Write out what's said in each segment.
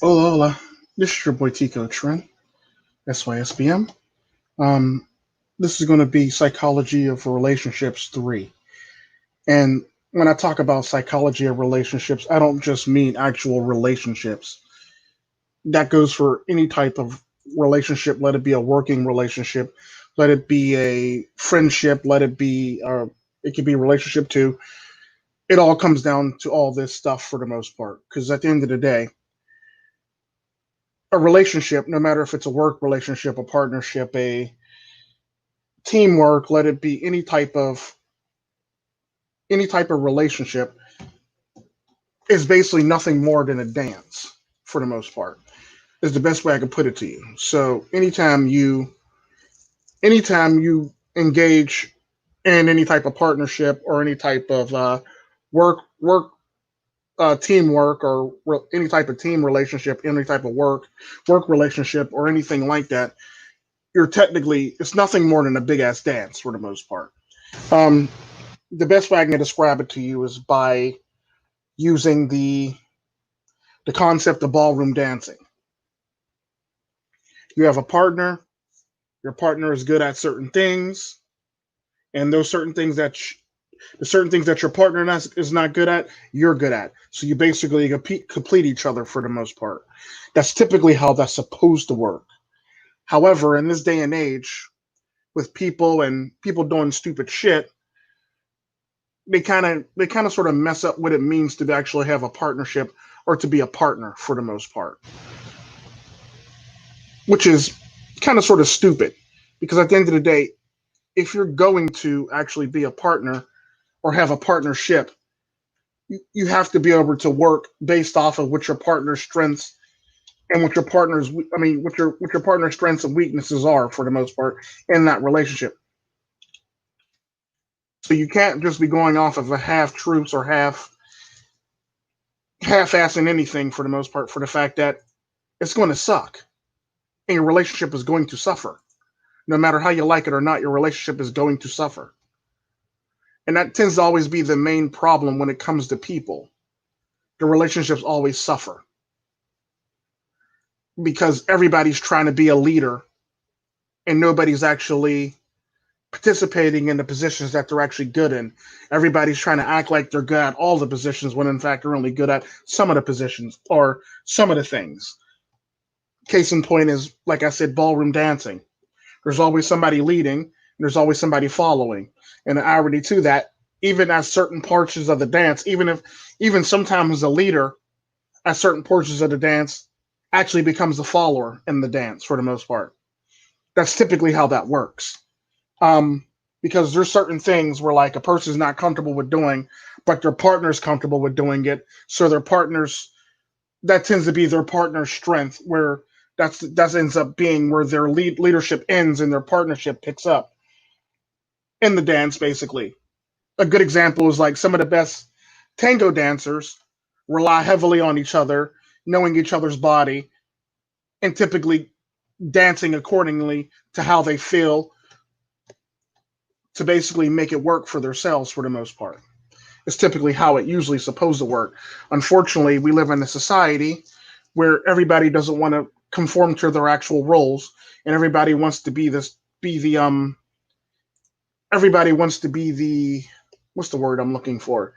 Hola, hola. This is your boy Tico, Tren, SYSBM. Um, this is going to be Psychology of Relationships 3. And when I talk about psychology of relationships, I don't just mean actual relationships. That goes for any type of relationship, let it be a working relationship, let it be a friendship, it could be a relationship too. It all comes down to all this stuff for the most part. Because at the end of the day, a relationship, no matter if it's a work relationship, a partnership, a teamwork, let it be any type of relationship, is basically nothing more than a dance for the most part. Is the best way I can put it to you. So anytime you engage in any type of partnership or any type of work teamwork or any type of team relationship, any type of work relationship or anything like that, you're technically it's nothing more than a big ass dance for the most part. Um, the best way I can describe it to you is by using the concept of ballroom dancing. You have a partner. Your partner is good at certain things, and those certain things that your partner is not good at, you're good at. So you basically complete each other for the most part. That's typically how that's supposed to work. However, in this day and age, with people doing stupid shit, they kind of sort of mess up what it means to actually have a partnership or to be a partner for the most part, which is kind of sort of stupid because at the end of the day, if you're going to actually be a partner or have a partnership, you have to be able to work based off of what your partner's strengths and what your partner's strengths and weaknesses are for the most part in that relationship. So you can't just be going off of a half truths or half-assing anything for the most part for the fact that it's going to suck and your relationship is going to suffer. No matter how you like it or not, your relationship is going to suffer. And that tends to always be the main problem when it comes to people. The relationships always suffer because everybody's trying to be a leader and nobody's actually participating in the positions that they're actually good in. Everybody's trying to act like they're good at all the positions when in fact they're only good at some of the positions or some of the things. Case in point is, like I said, ballroom dancing. There's always somebody leading, and there's always somebody following. And the irony to that, even at certain portions of the dance, even sometimes the leader at certain portions of the dance actually becomes the follower in the dance for the most part. That's typically how that works. Um, because there's certain things where like a person's not comfortable with doing, but their partner's comfortable with doing it. So their partners that tends to be their partner's strength, where that ends up being where their leadership ends and their partnership picks up in the dance. Basically, a good example is like some of the best tango dancers rely heavily on each other, knowing each other's body, and typically dancing accordingly to how they feel to basically make it work for themselves for the most part. It's typically how it usually is supposed to work. Unfortunately, we live in a society where everybody doesn't want to conform to their actual roles, and everybody wants to be the what's the word I'm looking for?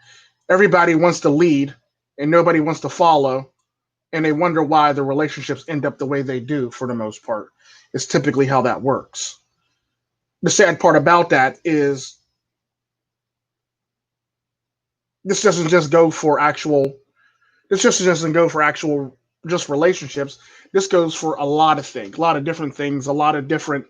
Everybody wants to lead, and nobody wants to follow, and they wonder why the relationships end up the way they do for the most part. It's typically how that works. The sad part about that is this doesn't just go for actual this just doesn't go for actual just relationships. This goes for a lot of things, a lot of different things, a lot of different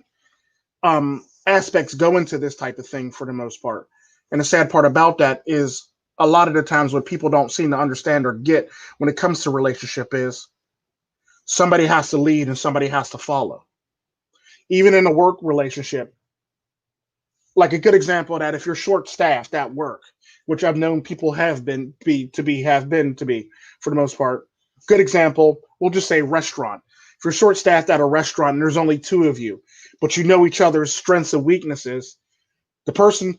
aspects go into this type of thing for the most part. And the sad part about that is a lot of the times what people don't seem to understand or get when it comes to relationship is somebody has to lead and somebody has to follow. Even in a work relationship, like a good example of that, if you're short staffed at work, which I've known people have been to be for the most part. Good example, we'll just say restaurant. If you're short staffed at a restaurant and there's only two of you, but you know each other's strengths and weaknesses, the person,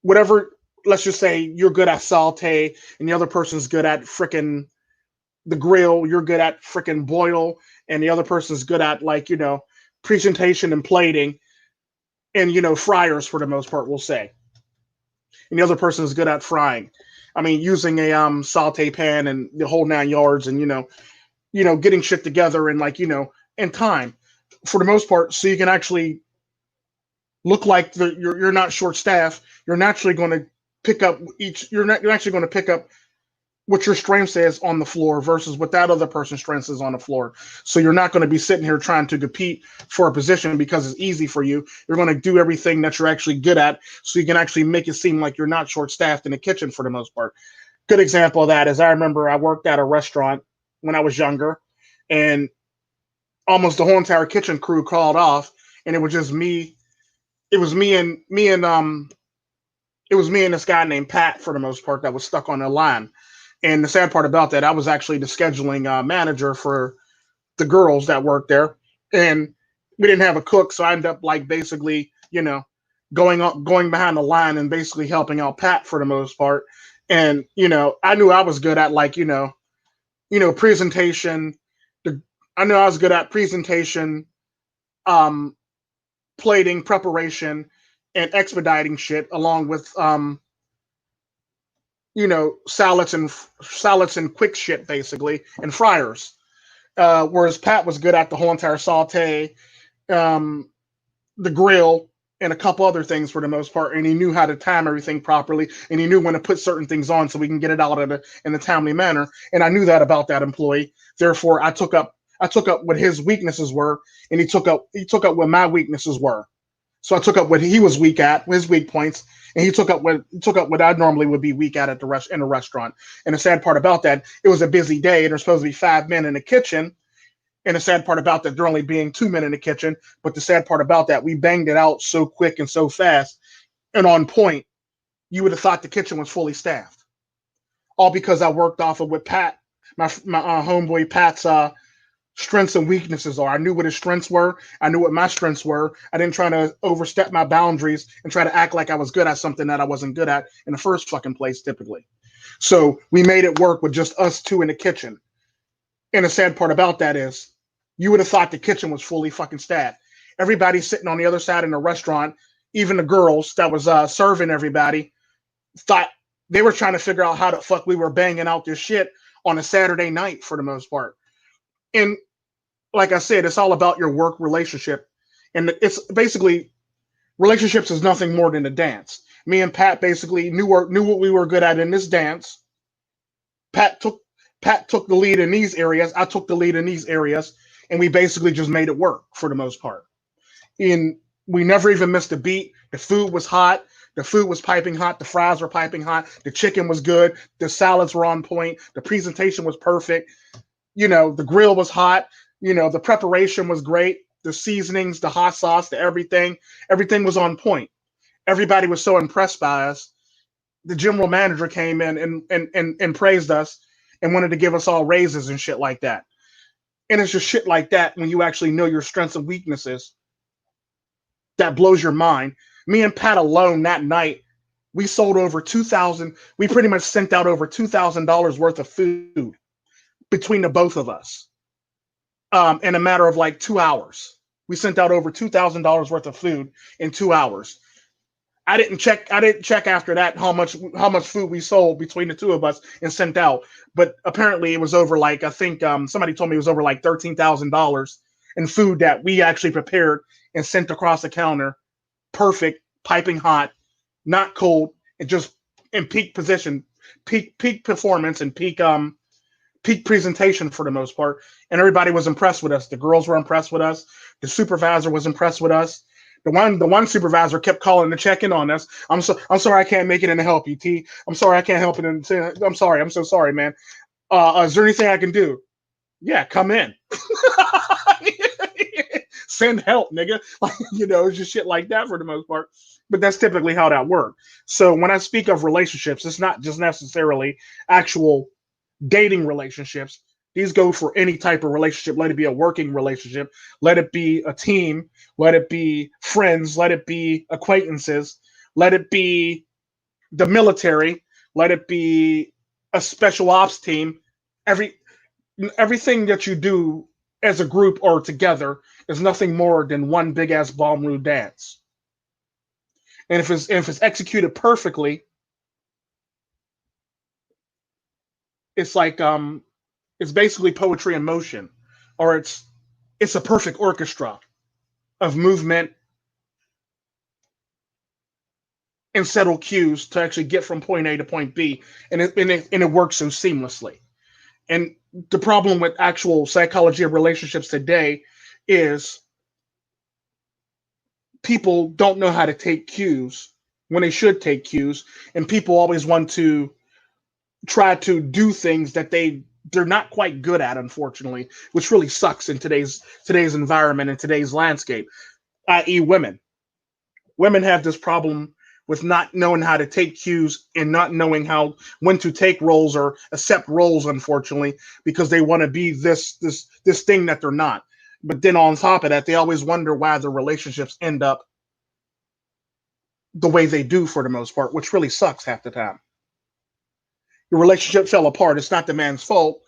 whatever, let's just say you're good at saute and the other person's good at frickin' the grill, you're good at freaking boil, and the other person's good at, like, presentation and plating, and fryers for the most part, we'll say. And the other person is good at frying. I mean, using a saute pan and the whole 9 yards, and getting shit together, and, like, in time, for the most part, so you can actually look like you're not short staffed. You're naturally going to pick up you're actually going to pick up what your strength is on the floor versus what that other person's strength is on the floor. So you're not going to be sitting here trying to compete for a position because it's easy for you. You're going to do everything that you're actually good at, so you can actually make it seem like you're not short staffed in the kitchen for the most part. Good example of that is, I remember I worked at a restaurant when I was younger, and almost the whole entire kitchen crew called off, and it was just me. It was me and it was me and this guy named Pat for the most part that was stuck on the line. And the sad part about that, I was actually the scheduling manager for the girls that worked there, and we didn't have a cook, so I ended up, like, basically, going behind the line and basically helping out Pat for the most part. And I knew I was good at, like, presentation. I knew I was good at presentation, um, plating, preparation, and expediting shit, along with salads and quick shit, basically, and fryers. Whereas Pat was good at the whole entire saute, um, the grill, and a couple other things for the most part, and he knew how to time everything properly, and he knew when to put certain things on so we can get it out in a timely manner. And I knew that about that employee. Therefore, I took up what his weaknesses were, and he took up what my weaknesses were. So I took up what he was weak at, his weak points, and he took up what I normally would be weak at in the restaurant. And the sad part about that, it was a busy day, and there's supposed to be 5 men in the kitchen. And the sad part about that, there only being 2 men in the kitchen. But the sad part about that, we banged it out so quick and so fast and on point, you would have thought the kitchen was fully staffed. All because I worked off of what Pat, my homeboy Pat's strengths and weaknesses are. I knew what his strengths were. I knew what my strengths were. I didn't try to overstep my boundaries and try to act like I was good at something that I wasn't good at in the first fucking place, typically. So we made it work with just us two in the kitchen. And the sad part about that is, you would have thought the kitchen was fully fucking staffed. Everybody sitting on the other side in the restaurant, even the girls that was serving everybody, thought they were trying to figure out how the fuck we were banging out this shit on a Saturday night for the most part. And like I said, it's all about your work relationship. And it's basically, relationships is nothing more than a dance. Me and Pat basically knew what we were good at in this dance. Pat took the lead in these areas. I took the lead in these areas. And we basically just made it work for the most part. And we never even missed a beat. The food was hot. The food was piping hot. The fries were piping hot. The chicken was good. The salads were on point. The presentation was perfect. The grill was hot. The preparation was great. The seasonings, the hot sauce, the everything was on point. Everybody was so impressed by us. The general manager came in and praised us and wanted to give us all raises and shit like that. And it's just shit like that, when you actually know your strengths and weaknesses, that blows your mind. Me and Pat alone that night, we sold over 2,000. We pretty much sent out over $2,000 worth of food between the both of us. In a matter of like 2 hours, we sent out over $2,000 worth of food in 2 hours. I didn't check after that how much food we sold between the two of us and sent out. But apparently it was over, like, I think somebody told me it was over like $13,000 in food that we actually prepared and sent across the counter. Perfect, piping hot, not cold, and just in peak position, peak performance, and peak presentation for the most part. And everybody was impressed with us. The girls were impressed with us. The supervisor was impressed with us. The one supervisor kept calling to check in on us. I'm sorry I can't make it in to help you, T. I'm sorry I can't help it. I'm sorry. I'm so sorry, man. Is there anything I can do? Yeah, come in. Send help, nigga. It's just shit like that for the most part. But that's typically how that works. So when I speak of relationships, it's not just necessarily actual dating relationships. These go for any type of relationship. Let it be a working relationship. Let it be a team. Let it be friends. Let it be acquaintances. Let it be the military. Let it be a special ops team. everything that you do as a group or together is nothing more than one big ass ballroom dance. And if it's executed perfectly, it's like it's basically poetry in motion, or it's a perfect orchestra of movement and settle cues to actually get from point A to point B, and it works so seamlessly. And the problem with actual psychology of relationships today is people don't know how to take cues when they should take cues, and people always want to try to do things that they're not quite good at, unfortunately, which really sucks in today's environment and today's landscape, i.e., women. Women have this problem with not knowing how to take cues and not knowing how when to take roles or accept roles, unfortunately, because they want to be this thing that they're not. But then on top of that, they always wonder why their relationships end up the way they do for the most part, which really sucks half the time. Your relationship fell apart. It's not the man's fault.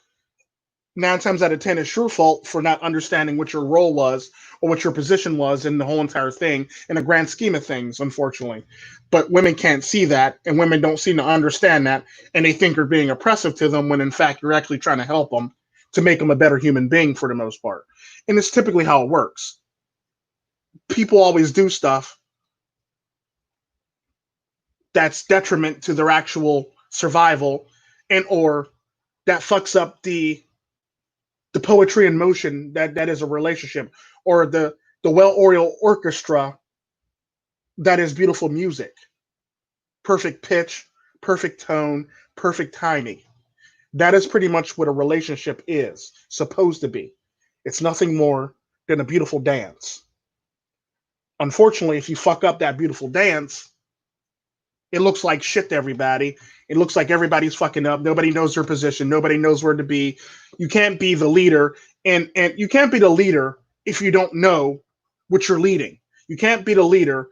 9 times out of 10, it's your fault for not understanding what your role was or what your position was in the whole entire thing in the grand scheme of things, unfortunately. But women can't see that, and women don't seem to understand that, and they think you're being oppressive to them when in fact you're actually trying to help them to make them a better human being for the most part. And it's typically how it works. People always do stuff that's detriment to their actual survival, and or that fucks up the poetry in motion that is a relationship, or the well-oiled orchestra that is beautiful music, perfect pitch, perfect tone, perfect timing. That is pretty much what a relationship is supposed to be. It's nothing more than a beautiful dance. Unfortunately, if you fuck up that beautiful dance, it looks like shit to everybody. It looks like everybody's fucking up. Nobody knows their position. Nobody knows where to be. You can't be the leader, and you can't be the leader if you don't know what you're leading. You can't be the leader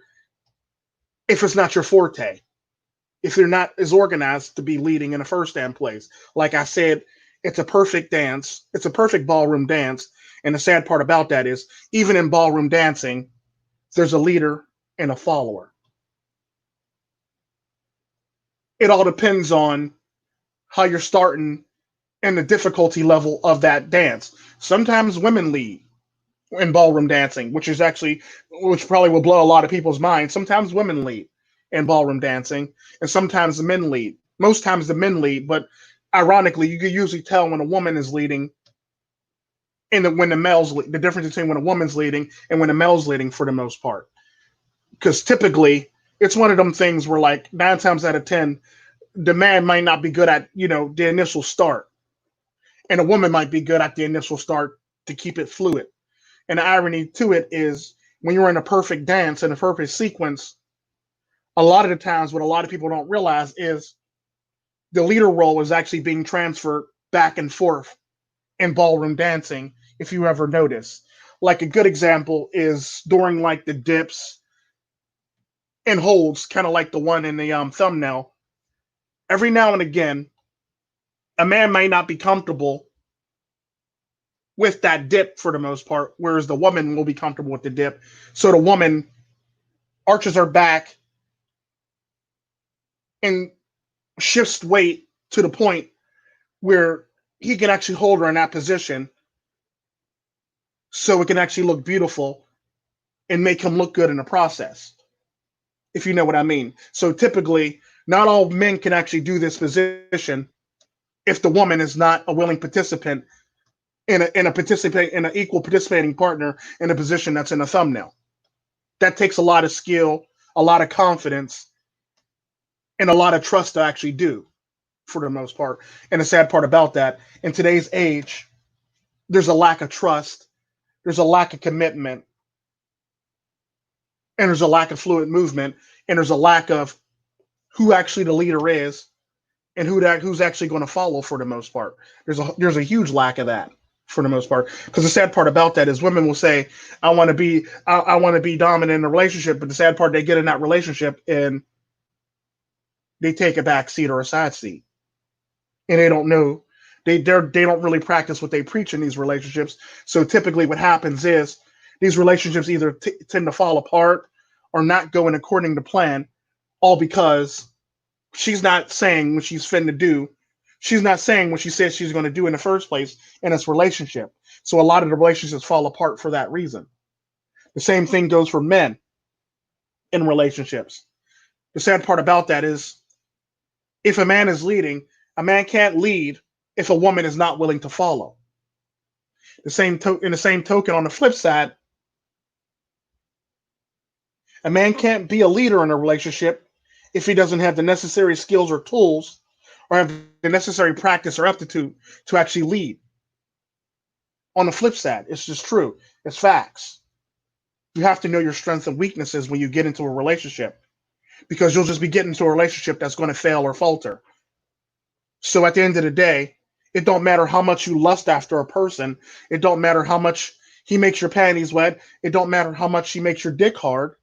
if it's not your forte. If you're not as organized to be leading in the first damn place. Like I said, it's a perfect dance. It's a perfect ballroom dance. And the sad part about that is, even in ballroom dancing, there's a leader and a follower. It all depends on how you're starting and the difficulty level of that dance. Sometimes women lead in ballroom dancing, which probably will blow a lot of people's minds. Sometimes women lead in ballroom dancing, and sometimes the men lead. Most times the men lead, but ironically, you can usually tell when a woman is leading and when the difference between when a woman's leading and when a male's leading for the most part. Because typically, it's one of them things where, like, 9 times out of 10, the man might not be good at, the initial start. And a woman might be good at the initial start to keep it fluid. And the irony to it is, when you're in a perfect dance and a perfect sequence, a lot of the times what a lot of people don't realize is the leader role is actually being transferred back and forth in ballroom dancing, if you ever notice. Like, a good example is during, like, the dips and holds, kind of like the one in the thumbnail. Every now and again, a man might not be comfortable with that dip for the most part, whereas the woman will be comfortable with the dip. So the woman arches her back and shifts weight to the point where he can actually hold her in that position, so it can actually look beautiful and make him look good in the process, if you know what I mean. So typically, not all men can actually do this position if the woman is not a willing participant in an equal participating partner in a position that's in a thumbnail. That takes a lot of skill, a lot of confidence, and a lot of trust to actually do, for the most part. And the sad part about that, in today's age, there's a lack of trust, there's a lack of commitment, and there's a lack of fluid movement, and there's a lack of who actually the leader is and who's actually going to follow for the most part. There's a huge lack of that for the most part. Because the sad part about that is, women will say, I want to be dominant in a relationship, but the sad part, they get in that relationship and they take a back seat or a side seat. And they don't know They don't really practice what they preach in these relationships. So typically, what happens is these relationships either tend to fall apart or not going according to plan, all because she's not saying what she's finna do. She's not saying what she says she's going to do in the first place in this relationship. So a lot of the relationships fall apart for that reason. The same thing goes for men in relationships. The sad part about that is if a man is leading, a man can't lead if a woman is not willing to follow. In the same token, on the flip side, a man can't be a leader in a relationship if he doesn't have the necessary skills or tools or have the necessary practice or aptitude to actually lead. On the flip side, it's just true. It's facts. You have to know your strengths and weaknesses when you get into a relationship, because you'll just be getting into a relationship that's going to fail or falter. So at the end of the day, it don't matter how much you lust after a person. It don't matter how much he makes your panties wet. It don't matter how much he makes your dick hard.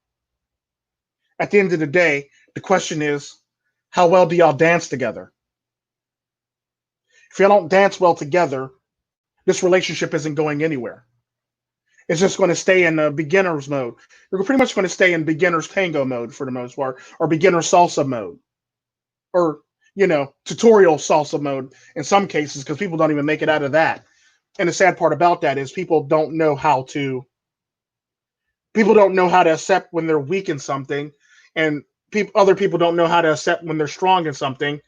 At the end of the day, the question is, how well do y'all dance together? If y'all don't dance well together, this relationship isn't going anywhere. It's just going to stay in the beginner's mode. You're pretty much going to stay in beginner's tango mode for the most part, or beginner salsa mode, or tutorial salsa mode in some cases, because people don't even make it out of that. And the sad part about that is people don't know how to accept when they're weak in something, and other people don't know how to accept when they're strong in something.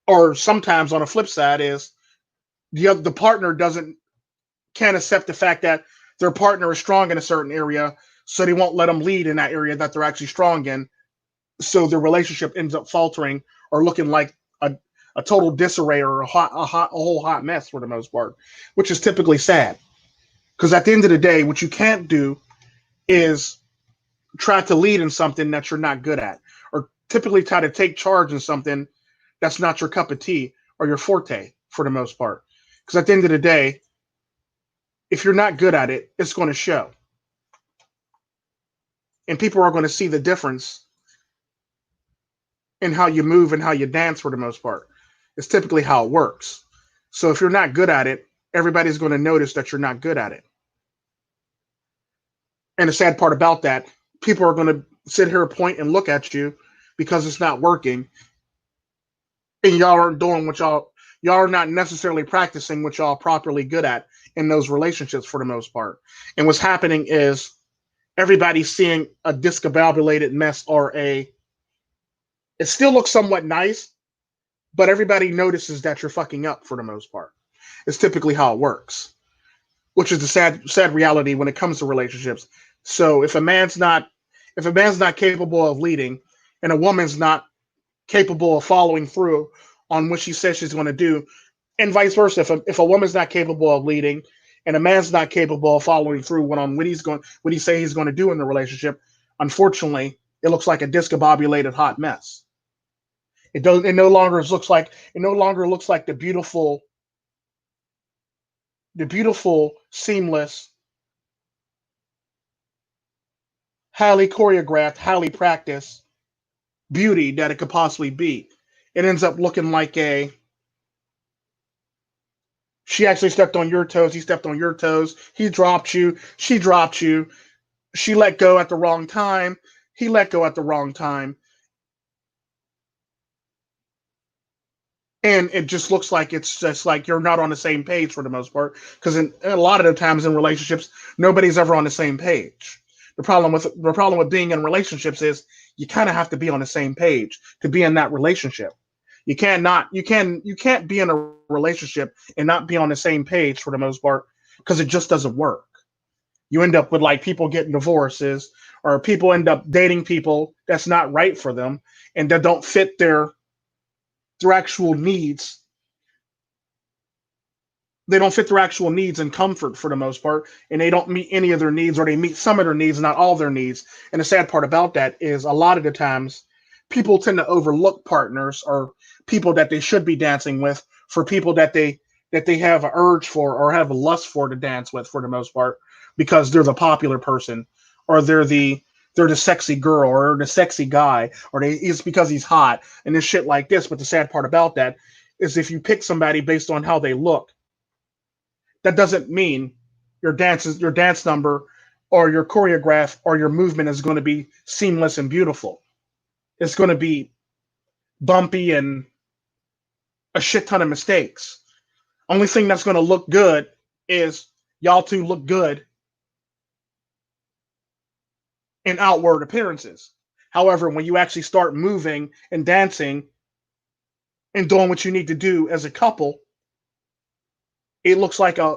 Or sometimes on the flip side is the partner can't accept the fact that their partner is strong in a certain area, so they won't let them lead in that area that they're actually strong in. So the relationship ends up faltering or looking like a total disarray or a whole hot mess for the most part, which is typically sad. Because at the end of the day, what you can't do is try to lead in something that you're not good at, or typically try to take charge in something that's not your cup of tea or your forte for the most part. Because at the end of the day, if you're not good at it, it's going to show. And people are going to see the difference in how you move and how you dance for the most part. It's typically how it works. So if you're not good at it, everybody's going to notice that you're not good at it. And the sad part about that, people are going to sit here, point, and look at you because it's not working. And y'all aren't doing what y'all are not necessarily practicing what y'all properly good at in those relationships for the most part. And what's happening is everybody's seeing a discombobulated mess, or it still looks somewhat nice, but everybody notices that you're fucking up for the most part. It's typically how it works, which is the sad reality when it comes to relationships. So if a man's not capable of leading, and a woman's not capable of following through on what she says she's going to do, and vice versa, if a woman's not capable of leading and a man's not capable of following through on what he say he's going to do in the relationship, unfortunately, it looks like a discombobulated hot mess. It no longer looks like the beautiful, seamless, highly choreographed, highly practiced beauty that it could possibly be. It ends up looking like she actually stepped on your toes, he stepped on your toes, he dropped you, she dropped you, she let go at the wrong time, he let go at the wrong time. And it just looks like it's just like you're not on the same page for the most part, because a lot of the times in relationships, nobody's ever on the same page. The problem with being in relationships is you kind of have to be on the same page to be in that relationship. You can't be in a relationship and not be on the same page for the most part, because it just doesn't work. You end up with like people getting divorces, or people end up dating people that's not right for them and that don't fit their actual needs. They don't fit their actual needs and comfort for the most part, and they don't meet any of their needs, or they meet some of their needs, not all their needs. And the sad part about that is a lot of the times people tend to overlook partners or people that they should be dancing with for people that they have an urge for or have a lust for to dance with for the most part, because they're the popular person, or they're the sexy girl or the sexy guy, or it's because he's hot and this shit like this. But the sad part about that is if you pick somebody based on how they look, that doesn't mean your dance number or your choreograph or your movement is going to be seamless and beautiful. It's going to be bumpy and a shit ton of mistakes. Only thing that's going to look good is y'all two look good in outward appearances. However, when you actually start moving and dancing and doing what you need to do as a couple, it looks like a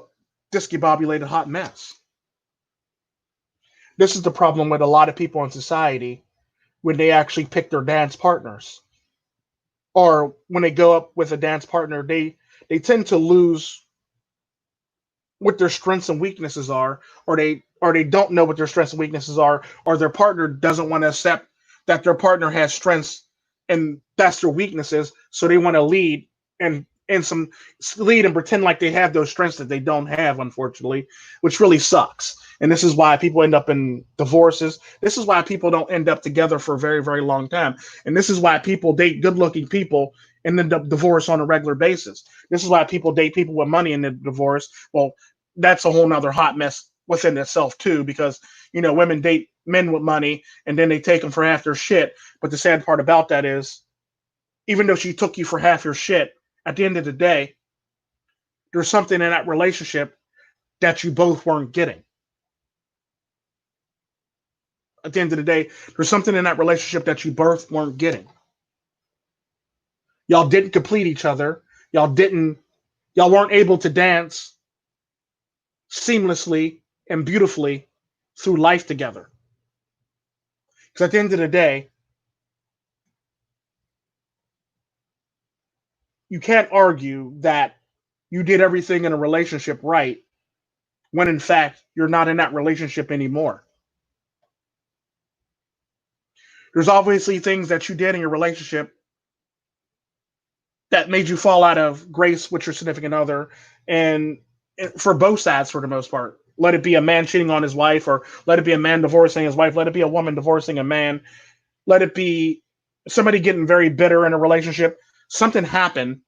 discombobulated hot mess. This is the problem with a lot of people in society when they actually pick their dance partners. Or when they go up with a dance partner, they tend to lose what their strengths and weaknesses are, or they don't know what their strengths and weaknesses are, or their partner doesn't want to accept that their partner has strengths and that's their weaknesses, so they want to lead and pretend like they have those strengths that they don't have, unfortunately, which really sucks. And this is why people end up in divorces. This is why people don't end up together for a very, very long time. And this is why people date good-looking people and end up divorced on a regular basis. This is why people date people with money in the divorce. Well, that's a whole nother hot mess within itself too, because women date men with money and then they take them for half their shit. But the sad part about that is, even though she took you for half your shit, at the end of the day, there's something in that relationship that you both weren't getting. At the end of the day, there's something in that relationship that you both weren't getting. Y'all didn't complete each other. Y'all weren't able to dance seamlessly and beautifully through life together. Because at the end of the day, you can't argue that you did everything in a relationship right when in fact you're not in that relationship anymore. There's obviously things that you did in your relationship that made you fall out of grace with your significant other, and for both sides for the most part. Let it be a man cheating on his wife, or let it be a man divorcing his wife, let it be a woman divorcing a man, let it be somebody getting very bitter in a relationship. Something happened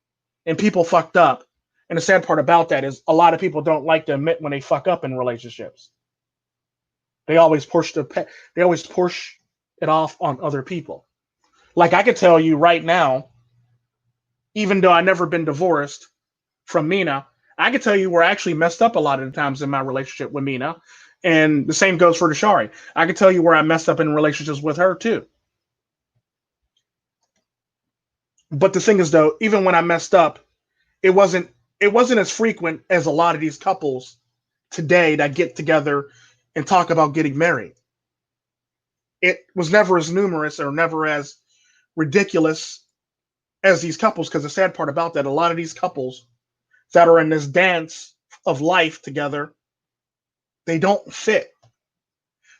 and people fucked up. And the sad part about that is a lot of people don't like to admit when they fuck up in relationships. They always push it off on other people. Like, I could tell you right now, even though I've never been divorced from Mina, I could tell you where I actually messed up a lot of the times in my relationship with Mina. And the same goes for Deshari. I could tell you where I messed up in relationships with her too. But the thing is, though, even when I messed up, it wasn't as frequent as a lot of these couples today that get together and talk about getting married. It was never as numerous or never as ridiculous as these couples, because the sad part about that, a lot of these couples that are in this dance of life together, they don't fit,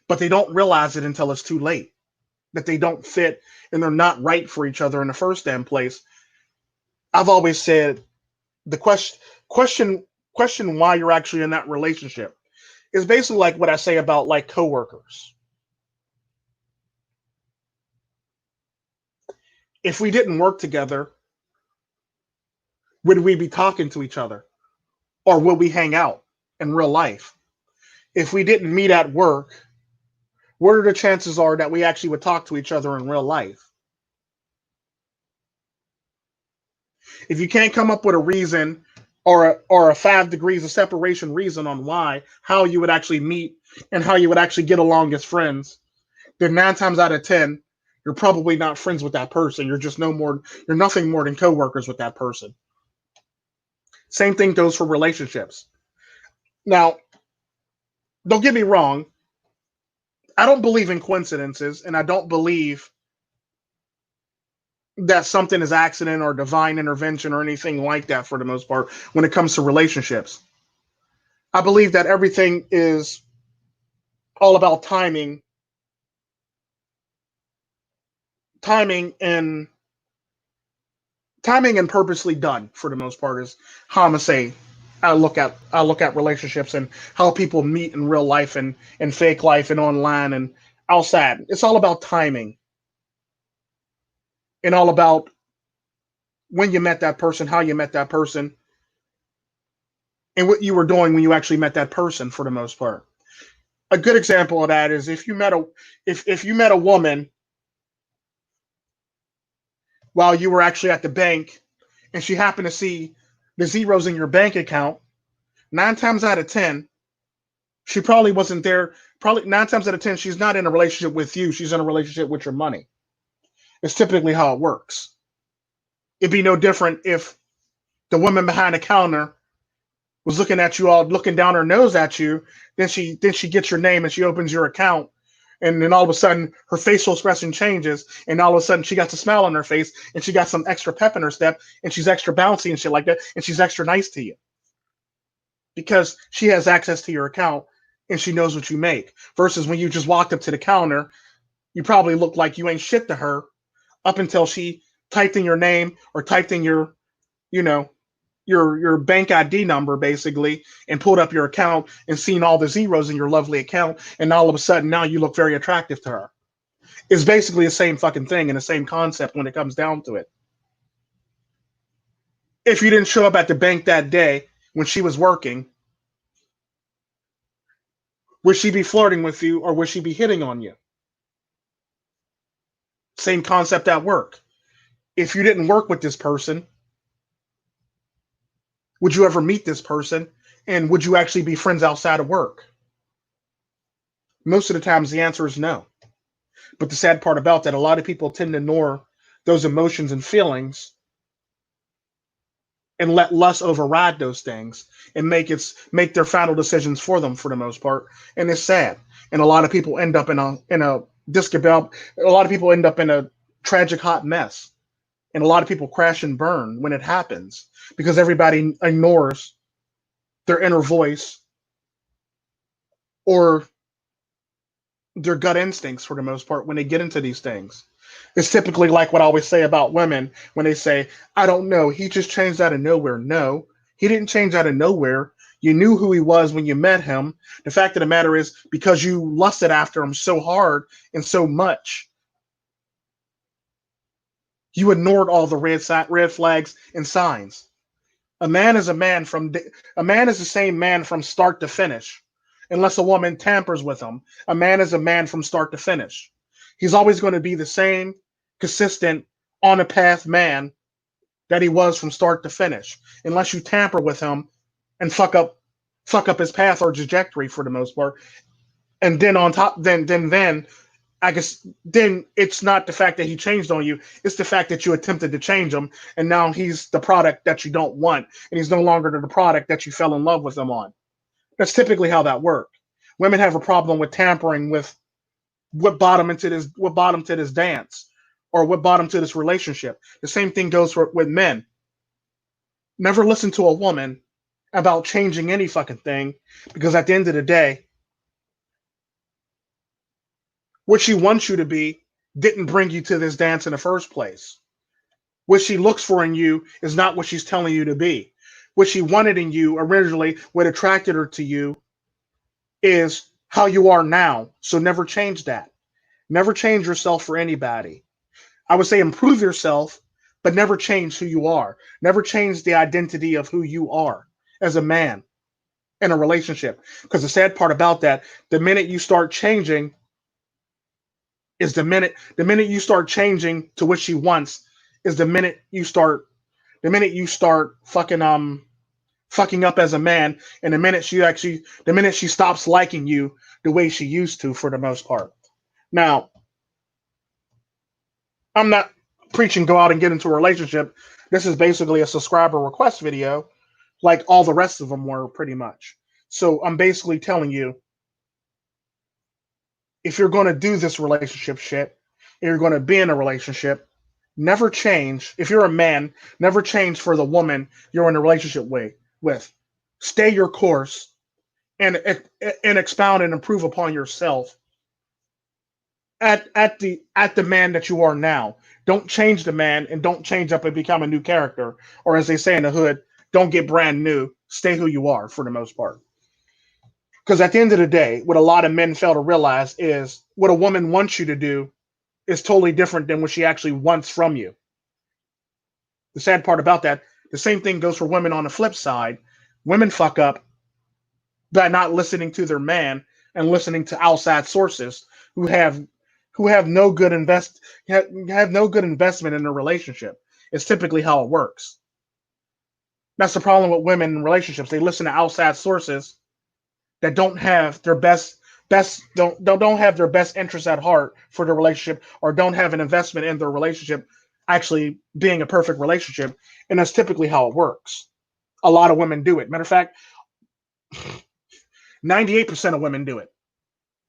but they don't realize it until it's too late, that they don't fit and they're not right for each other in the first damn place. I've always said the question why you're actually in that relationship is basically like what I say about like coworkers. If we didn't work together, would we be talking to each other? Or would we hang out in real life? If we didn't meet at work, what are the chances are that we actually would talk to each other in real life? If you can't come up with a reason or a 5 degrees of separation reason on how you would actually meet and how you would actually get along as friends, then 9 times out of 10, you're probably not friends with that person. You're nothing more than coworkers with that person. Same thing goes for relationships. Now, don't get me wrong. I don't believe in coincidences, and I don't believe that something is accident or divine intervention or anything like that for the most part when it comes to relationships. I believe that everything is all about timing and purposely done for the most part is how I'm gonna say I look at relationships and how people meet in real life and fake life and online and outside. It's all about timing and all about when you met that person, how you met that person, and what you were doing when you actually met that person for the most part. A good example of that is if you met a woman while you were actually at the bank and she happened to see the zeros in your bank account, 9 times out of 10, she probably wasn't there. Probably 9 times out of 10, she's not in a relationship with you. She's in a relationship with your money. It's typically how it works. It'd be no different if the woman behind the counter was looking at you all, looking down her nose at you. Then she gets your name and she opens your account, and then all of a sudden her facial expression changes, and all of a sudden she got a smile on her face, and she got some extra pep in her step, and she's extra bouncy and shit like that, and she's extra nice to you because she has access to your account and she knows what you make. Versus when you just walked up to the counter, you probably looked like you ain't shit to her up until she typed in your name or typed in your, you know, your bank ID number basically, and pulled up your account and seen all the zeros in your lovely account, and all of a sudden now you look very attractive to her. It's basically the same fucking thing and the same concept when it comes down to it. If you didn't show up at the bank that day when she was working, would she be flirting with you or would she be hitting on you? Same concept at work. If you didn't work with this person, would you ever meet this person? And would you actually be friends outside of work? Most of the times the answer is no. But the sad part about that, a lot of people tend to ignore those emotions and feelings and let lust override those things and make their final decisions for them for the most part. And it's sad. And a lot of people end up in a discabel. A lot of people end up in a tragic hot mess. And a lot of people crash and burn when it happens because everybody ignores their inner voice or their gut instincts for the most part when they get into these things. It's typically like what I always say about women when they say, I don't know, he just changed out of nowhere. No, he didn't change out of nowhere. You knew who he was when you met him. The fact of the matter is, because you lusted after him so hard and so much, you ignored all the red flags and signs. A man is the same man from start to finish, unless a woman tampers with him. A man is a man from start to finish. He's always going to be the same consistent on a path man that he was from start to finish, unless you tamper with him and fuck up his path or trajectory for the most part. And then on top, then I guess then it's not the fact that he changed on you, it's the fact that you attempted to change him, and now he's the product that you don't want, and he's no longer the product that you fell in love with him on. That's typically how that works. Women have a problem with tampering with what bottom to this dance or what bottom to this relationship. The same thing goes with men. Never listen to a woman about changing any fucking thing, because at the end of the day, what she wants you to be didn't bring you to this dance in the first place. What she looks for in you is not what she's telling you to be. What she wanted in you originally, what attracted her to you, is how you are now. So never change that. Never change yourself for anybody. I would say improve yourself, but never change who you are. Never change the identity of who you are as a man in a relationship. Because the sad part about that, the minute you start changing is the minute you start changing to what she wants is the minute you start fucking up as a man, and the minute she stops liking you the way she used to for the most part. Now, I'm not preaching go out and get into a relationship. This is basically a subscriber request video, like all the rest of them were pretty much. So I'm basically telling you, if you're going to do this relationship shit, and you're going to be in a relationship, never change. If you're a man, never change for the woman you're in a relationship with. Stay your course and expound and improve upon yourself at the man that you are now. Don't change the man, and don't change up and become a new character. Or as they say in the hood, don't get brand new. Stay who you are for the most part. Because at the end of the day, what a lot of men fail to realize is what a woman wants you to do is totally different than what she actually wants from you. The sad part about that, the same thing goes for women on the flip side. Women fuck up by not listening to their man and listening to outside sources who have no good have no good investment in a relationship. It's typically how it works. That's the problem with women in relationships. They listen to outside sources that don't have their don't have their best interests at heart for the relationship, or don't have an investment in their relationship actually being a perfect relationship. And that's typically how it works. A lot of women do it. Matter of fact, 98% of women do it.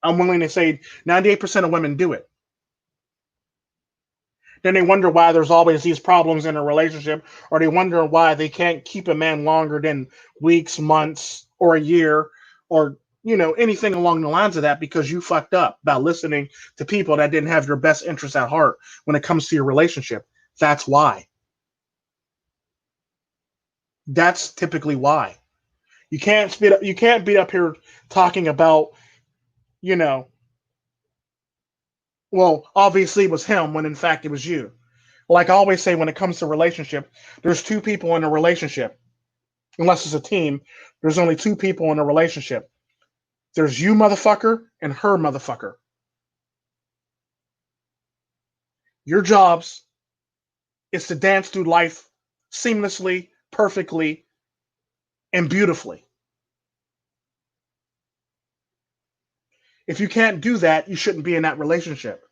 I'm willing to say 98% of women do it. Then they wonder why there's always these problems in a relationship, or they wonder why they can't keep a man longer than weeks, months, or a year, or anything along the lines of that, because you fucked up by listening to people that didn't have your best interests at heart when it comes to your relationship. That's why. That's typically why. You can't be up here talking about, well, obviously it was him when in fact it was you. Like I always say, when it comes to relationship, there's two people in a relationship. Unless it's a team, there's only two people in a relationship. There's you, motherfucker, and her, motherfucker. Your jobs is to dance through life seamlessly, perfectly, and beautifully. If you can't do that, you shouldn't be in that relationship.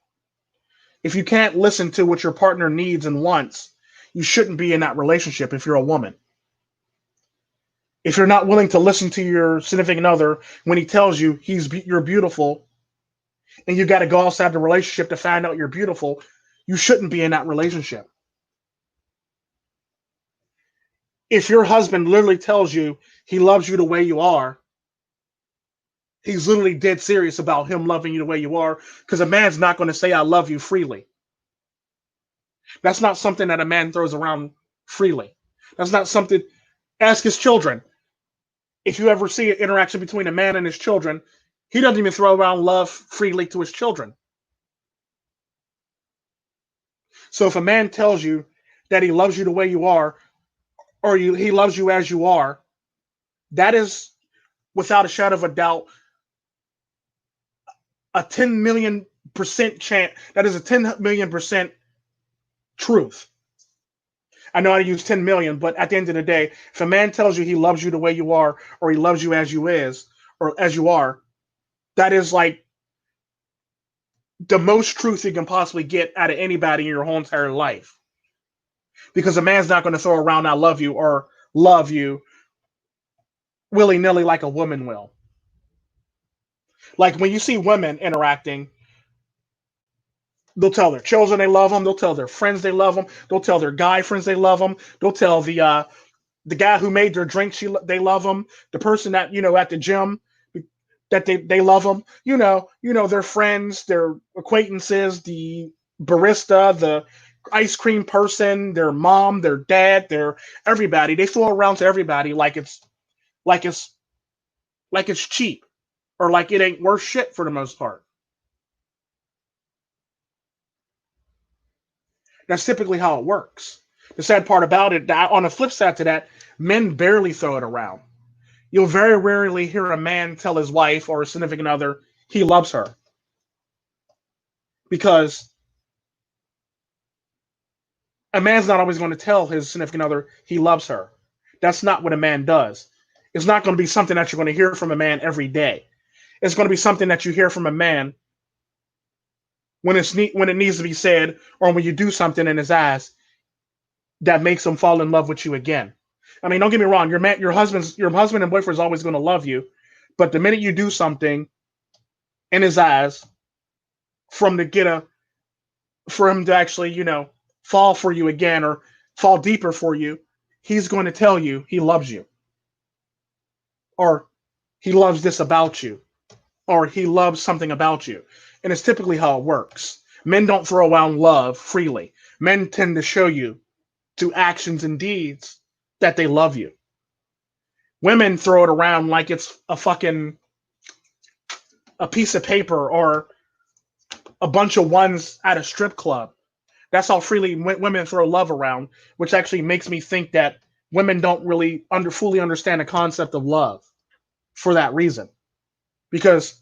If you can't listen to what your partner needs and wants, you shouldn't be in that relationship if you're a woman. If you're not willing to listen to your significant other when he tells you you're beautiful, and you got to go outside the relationship to find out you're beautiful, you shouldn't be in that relationship. If your husband literally tells you he loves you the way you are, he's literally dead serious about him loving you the way you are, because a man's not going to say I love you freely. That's not something that a man throws around freely. That's not something. Ask his children. If you ever see an interaction between a man and his children, he doesn't even throw around love freely to his children. So if a man tells you that he loves you the way you are, or he loves you as you are, that is, without a shadow of a doubt, a 10 million% chance. That is a 10 million% truth. I know I use 10 million, but at the end of the day, if a man tells you he loves you the way you are, or he loves you as you is, or as you are, that is like the most truth you can possibly get out of anybody in your whole entire life. Because a man's not going to throw around I love you or love you willy-nilly like a woman will. Like when you see women interacting, they'll tell their children they love them. They'll tell their friends they love them. They'll tell their guy friends they love them. They'll tell the guy who made their drink they love them. The person that at the gym that they love them. Their friends, their acquaintances, the barista, the ice cream person, their mom, their dad, their everybody. They throw around to everybody like it's cheap, or like it ain't worth shit for the most part. That's typically how it works. The sad part about it, on the flip side to that, men barely throw it around. You'll very rarely hear a man tell his wife or a significant other he loves her. Because a man's not always going to tell his significant other he loves her. That's not what a man does. It's not going to be something that you're going to hear from a man every day. It's going to be something that you hear from a man when it needs to be said, or when you do something in his eyes that makes him fall in love with you again. I mean, don't get me wrong. Your husband and boyfriend is always going to love you, but the minute you do something in his eyes, for him to actually, fall for you again or fall deeper for you, he's going to tell you he loves you, or he loves this about you, or he loves something about you. And it's typically how it works. Men don't throw around love freely. Men tend to show you through actions and deeds that they love you. Women throw it around like it's a piece of paper or a bunch of ones at a strip club. That's how freely women throw love around, which actually makes me think that women don't really fully understand the concept of love for that reason. Because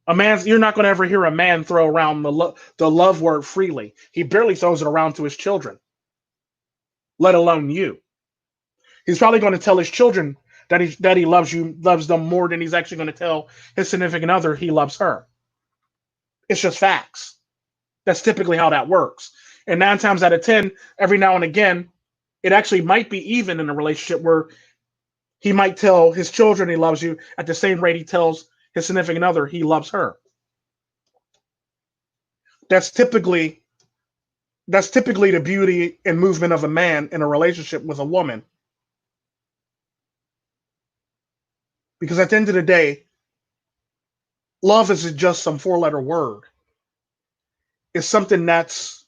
you're not going to ever hear a man throw around the love word freely. He barely throws it around to his children, let alone you. He's probably going to tell his children that he loves them more than he's actually going to tell his significant other he loves her. It's just facts. That's typically how that works. And 9 times out of 10, every now and again, it actually might be even in a relationship where he might tell his children he loves you at the same rate he tells his significant other he loves her. That's typically the beauty and movement of a man in a relationship with a woman. Because at the end of the day, love isn't just some four-letter word. It's something that's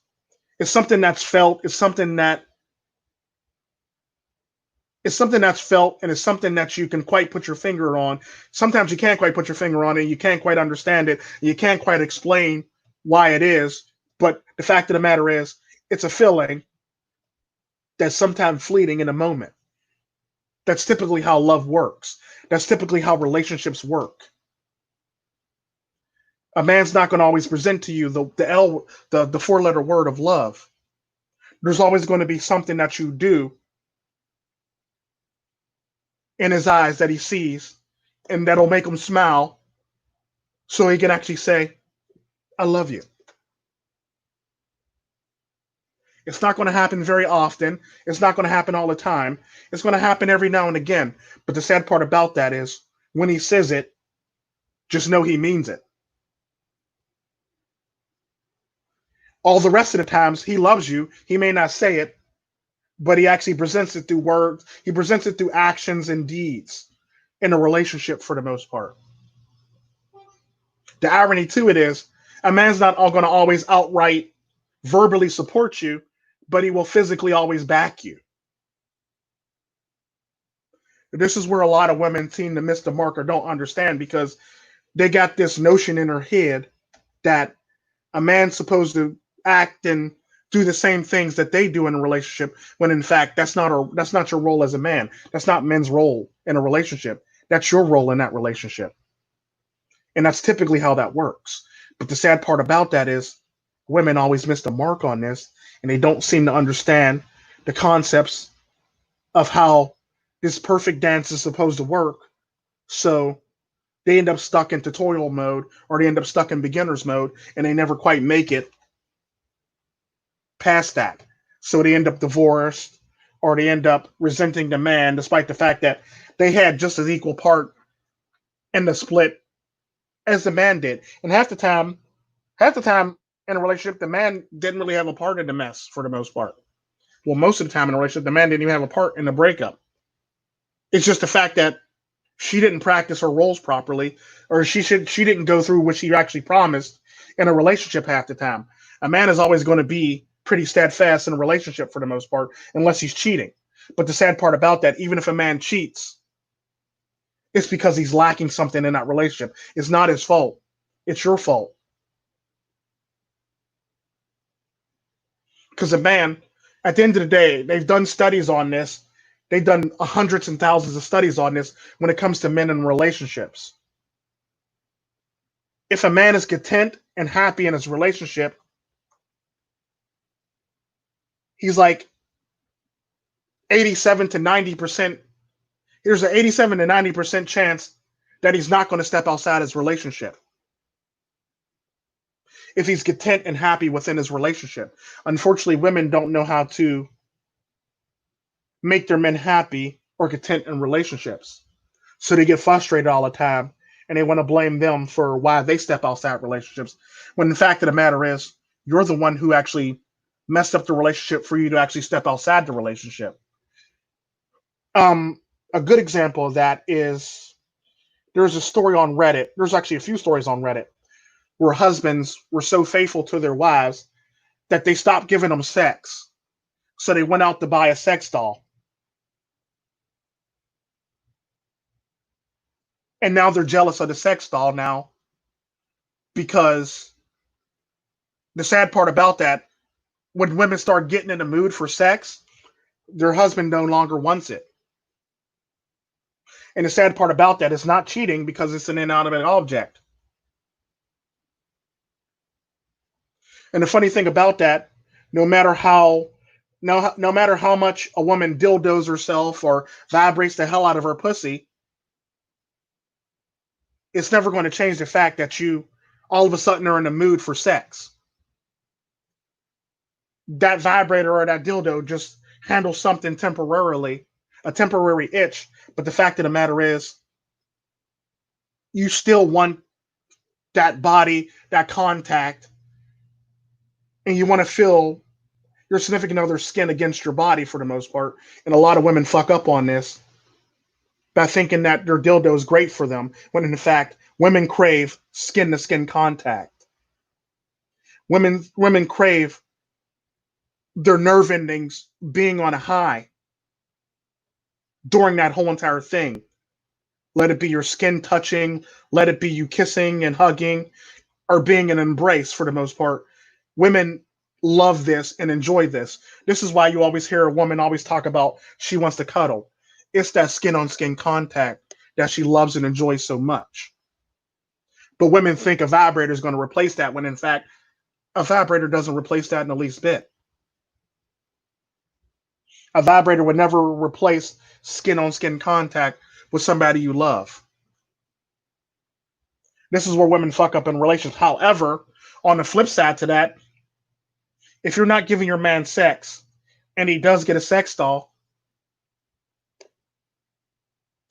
felt. It's something that's felt, and it's something that you can quite put your finger on. Sometimes you can't quite put your finger on it, and you can't quite understand it, and you can't quite explain why it is. But the fact of the matter is, it's a feeling that's sometimes fleeting in a moment. That's typically how love works. That's typically how relationships work. A man's not going to always present to you the four-letter word of love. There's always going to be something that you do in his eyes that he sees, and that'll make him smile, so he can actually say, "I love you." It's not going to happen very often. It's not going to happen all the time. It's going to happen every now and again. But the sad part about that is when he says it, just know he means it. All the rest of the times he loves you, he may not say it, but he actually presents it through words. He presents it through actions and deeds in a relationship for the most part. The irony to it is a man's not going to always outright verbally support you, but he will physically always back you. This is where a lot of women seem to miss the mark or don't understand, because they got this notion in their head that a man's supposed to act and do the same things that they do in a relationship, when in fact that's not your role as a man. That's not men's role in a relationship. That's your role in that relationship. And that's typically how that works. But the sad part about that is women always miss the mark on this, and they don't seem to understand the concepts of how this perfect dance is supposed to work. So they end up stuck in tutorial mode, or they end up stuck in beginner's mode, and they never quite make it past that. So they end up divorced, or they end up resenting the man, despite the fact that they had just as equal part in the split as the man did. And half the time in a relationship, the man didn't really have a part in the mess for the most part. Well, most of the time in a relationship, the man didn't even have a part in the breakup. It's just the fact that she didn't practice her roles properly, or she didn't go through what she actually promised in a relationship half the time. A man is always going to be pretty steadfast in a relationship for the most part, unless he's cheating. But the sad part about that, even if a man cheats, it's because he's lacking something in that relationship. It's not his fault. It's your fault. Because a man, at the end of the day, they've done studies on this. They've done hundreds and thousands of studies on this when it comes to men in relationships. If a man is content and happy in his relationship, he's like 87 to 90%. There's an 87 to 90% chance that he's not going to step outside his relationship if he's content and happy within his relationship. Unfortunately, women don't know how to make their men happy or content in relationships. So they get frustrated all the time, and they want to blame them for why they step outside relationships. When the fact of the matter is, you're the one who actually messed up the relationship for you to actually step outside the relationship. A good example of that is, there's a story on Reddit. There's actually a few stories on Reddit where husbands were so faithful to their wives that they stopped giving them sex. So they went out to buy a sex doll. And now they're jealous of the sex doll now, because the sad part about that when women start getting in the mood for sex, their husband no longer wants it. And the sad part about that is not cheating because it's an inanimate object. And the funny thing about that, no matter how no matter how much a woman dildos herself or vibrates the hell out of her pussy, it's never going to change the fact that you all of a sudden are in the mood for sex. That vibrator or that dildo just handles something temporarily, a temporary itch. But the fact of the matter is, you still want that body, that contact, and you want to feel your significant other's skin against your body for the most part. And a lot of women fuck up on this by thinking that their dildo is great for them, when in fact, women crave skin to skin contact. Women crave their nerve endings being on a high during that whole entire thing. Let it be your skin touching, let it be you kissing and hugging, or being an embrace for the most part. Women love this and enjoy this. This is why you always hear a woman always talk about she wants to cuddle. It's that skin on skin contact that she loves and enjoys so much. But women think a vibrator is going to replace that, when in fact, a vibrator doesn't replace that in the least bit. A vibrator would never replace skin on skin contact with somebody you love. This is where women fuck up in relations. However, on the flip side to that, if you're not giving your man sex and he does get a sex doll,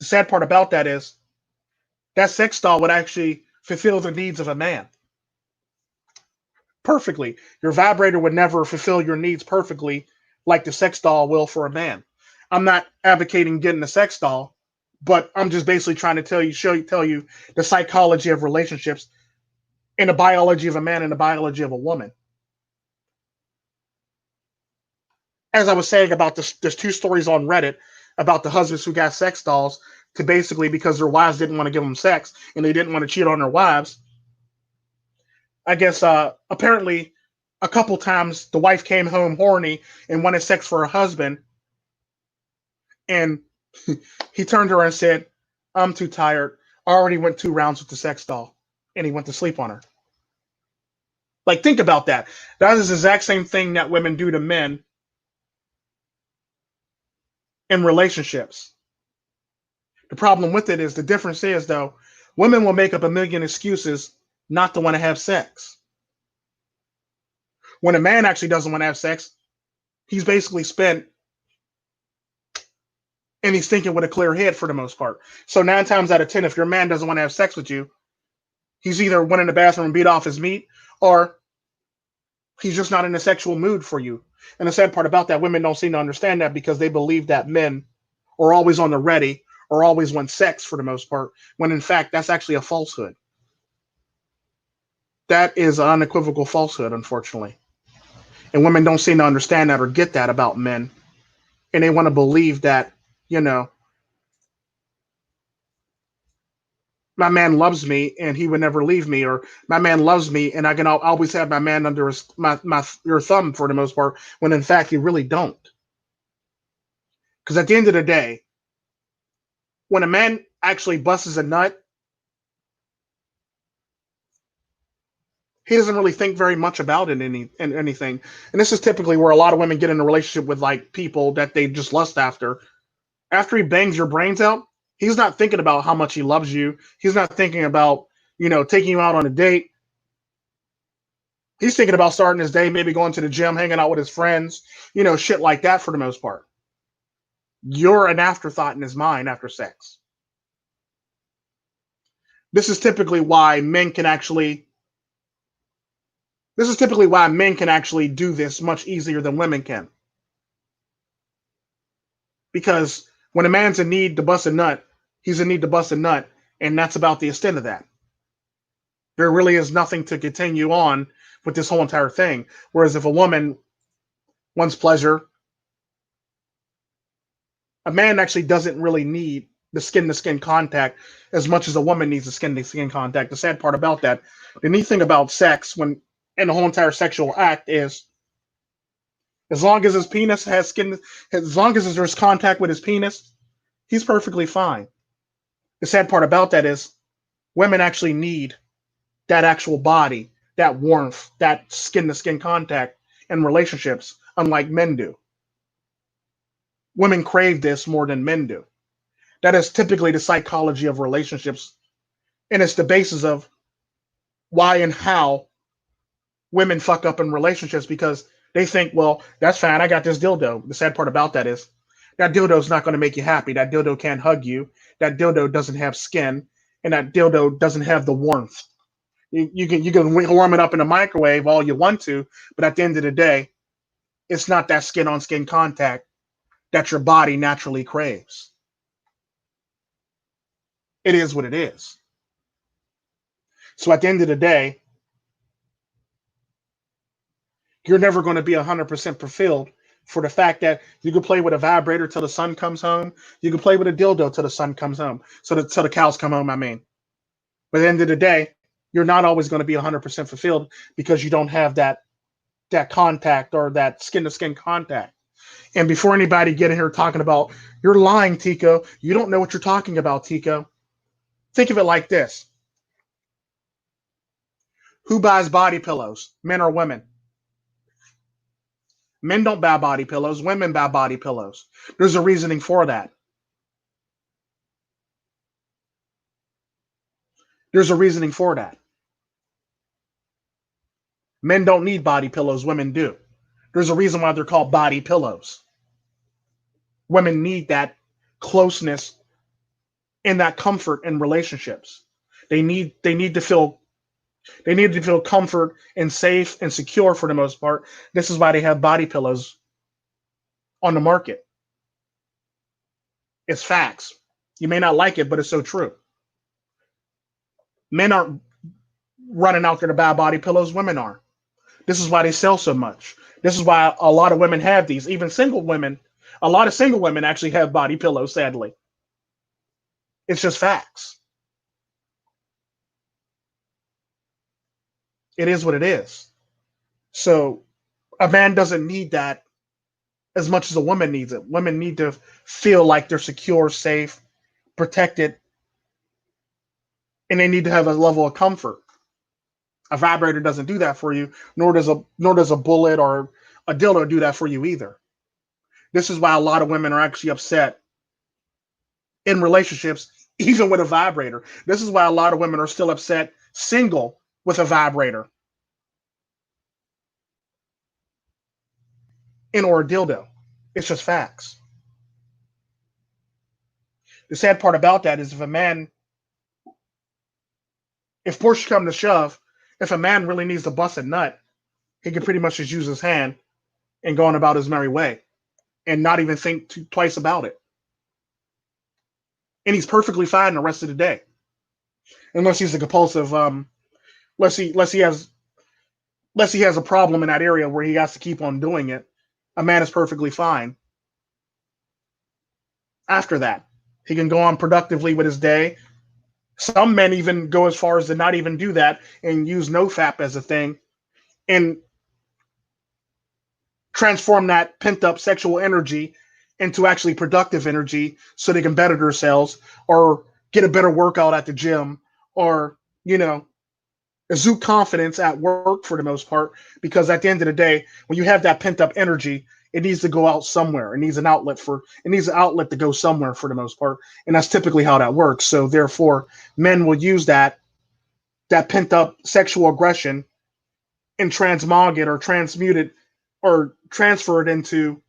the sad part about that is that sex doll would actually fulfill the needs of a man perfectly. Your vibrator would never fulfill your needs perfectly like the sex doll will for a man. I'm not advocating getting a sex doll, but I'm just basically trying to tell you the psychology of relationships and the biology of a man and the biology of a woman. As I was saying about this, there's two stories on Reddit about the husbands who got sex dolls to basically because their wives didn't want to give them sex and they didn't want to cheat on their wives. I guess apparently a couple times the wife came home horny and wanted sex for her husband, and he turned to her and said, "I'm too tired. I already went 2 rounds with the sex doll," and he went to sleep on her. Like, think about that. That is the exact same thing that women do to men in relationships. The problem with it is, the difference is, though, women will make up a million excuses not to want to have sex. When a man actually doesn't want to have sex, he's basically spent and he's thinking with a clear head for the most part. So 9 times out of 10, if your man doesn't want to have sex with you, he's either went in the bathroom and beat off his meat, or he's just not in a sexual mood for you. And the sad part about that, women don't seem to understand that because they believe that men are always on the ready or always want sex for the most part, when in fact, that's actually a falsehood. That is an unequivocal falsehood, unfortunately. And women don't seem to understand that or get that about men. And they want to believe that, you know, my man loves me and he would never leave me, or my man loves me and I can always have my man under your thumb for the most part, when in fact you really don't. Because at the end of the day, when a man actually busts a nut, he doesn't really think very much about it in anything. And this is typically where a lot of women get in a relationship with like people that they just lust after. After he bangs your brains out, he's not thinking about how much he loves you. He's not thinking about, taking you out on a date. He's thinking about starting his day, maybe going to the gym, hanging out with his friends, shit like that for the most part. You're an afterthought in his mind after sex. This is typically why men can actually do this much easier than women can. Because when a man's in need to bust a nut, he's in need to bust a nut, and that's about the extent of that. There really is nothing to continue on with this whole entire thing. Whereas if a woman wants pleasure, a man actually doesn't really need the skin-to-skin contact as much as a woman needs the skin-to-skin contact. The sad part about that, the neat thing about sex and the whole entire sexual act is As long as his penis has skin, as long as there's contact with his penis, he's perfectly fine. The sad part about that is women actually need that actual body, that warmth, that skin to skin contact in relationships, unlike men do. Women crave this more than men do. That is typically the psychology of relationships, and it's the basis of why and how women fuck up in relationships because they think, well, that's fine. I got this dildo. The sad part about that is that dildo is not going to make you happy. That dildo can't hug you. That dildo doesn't have skin, and that dildo doesn't have the warmth. You can warm it up in the microwave all you want to, but at the end of the day, it's not that skin on skin contact that your body naturally craves. It is what it is. So at the end of the day, you're never going to be 100% fulfilled for the fact that you can play with a vibrator till the sun comes home. You can play with a dildo till the sun comes home. So the cows come home, I mean. But at the end of the day, you're not always going to be 100% fulfilled because you don't have that contact or that skin to skin contact. And before anybody get in here talking about, you're lying, Tico, you don't know what you're talking about, Tico. Think of it like this. Who buys body pillows, men or women? Men don't buy body pillows, women buy body pillows. There's a reasoning for that. There's a reasoning for that. Men don't need body pillows, women do. There's a reason why they're called body pillows. Women need that closeness and that comfort in relationships. They need to feel comfort and safe and secure for the most part. This is why they have body pillows on the market. It's facts. You may not like it, but it's so true. Men aren't running out there to buy body pillows, women are. This is why they sell so much. This is why a lot of women have these. Even single women, a lot of single women actually have body pillows, sadly. It's just facts. It is what it is. So a man doesn't need that as much as a woman needs it. Women need to feel like they're secure, safe, protected, and they need to have a level of comfort. A vibrator doesn't do that for you, nor does a bullet or a dildo do that for you either. This is why a lot of women are actually upset in relationships, even with a vibrator. This is why a lot of women are still upset single with a vibrator and or a dildo. It's just facts. The sad part about that is if push come to shove, if a man really needs to bust a nut, he can pretty much just use his hand and go on about his merry way and not even think twice about it. And he's perfectly fine the rest of the day, unless he's a compulsive. Unless he has a problem in that area where he has to keep on doing it. A man is perfectly fine. After that, he can go on productively with his day. Some men even go as far as to not even do that and use nofap as a thing and transform that pent up sexual energy into actually productive energy so they can better themselves or get a better workout at the gym or, exude confidence at work for the most part. Because at the end of the day, when you have that pent up energy, it needs to go out somewhere. It needs an outlet to go somewhere for the most part. And that's typically how that works. So therefore, men will use that pent up sexual aggression and transmog it or transmute it or transfer it into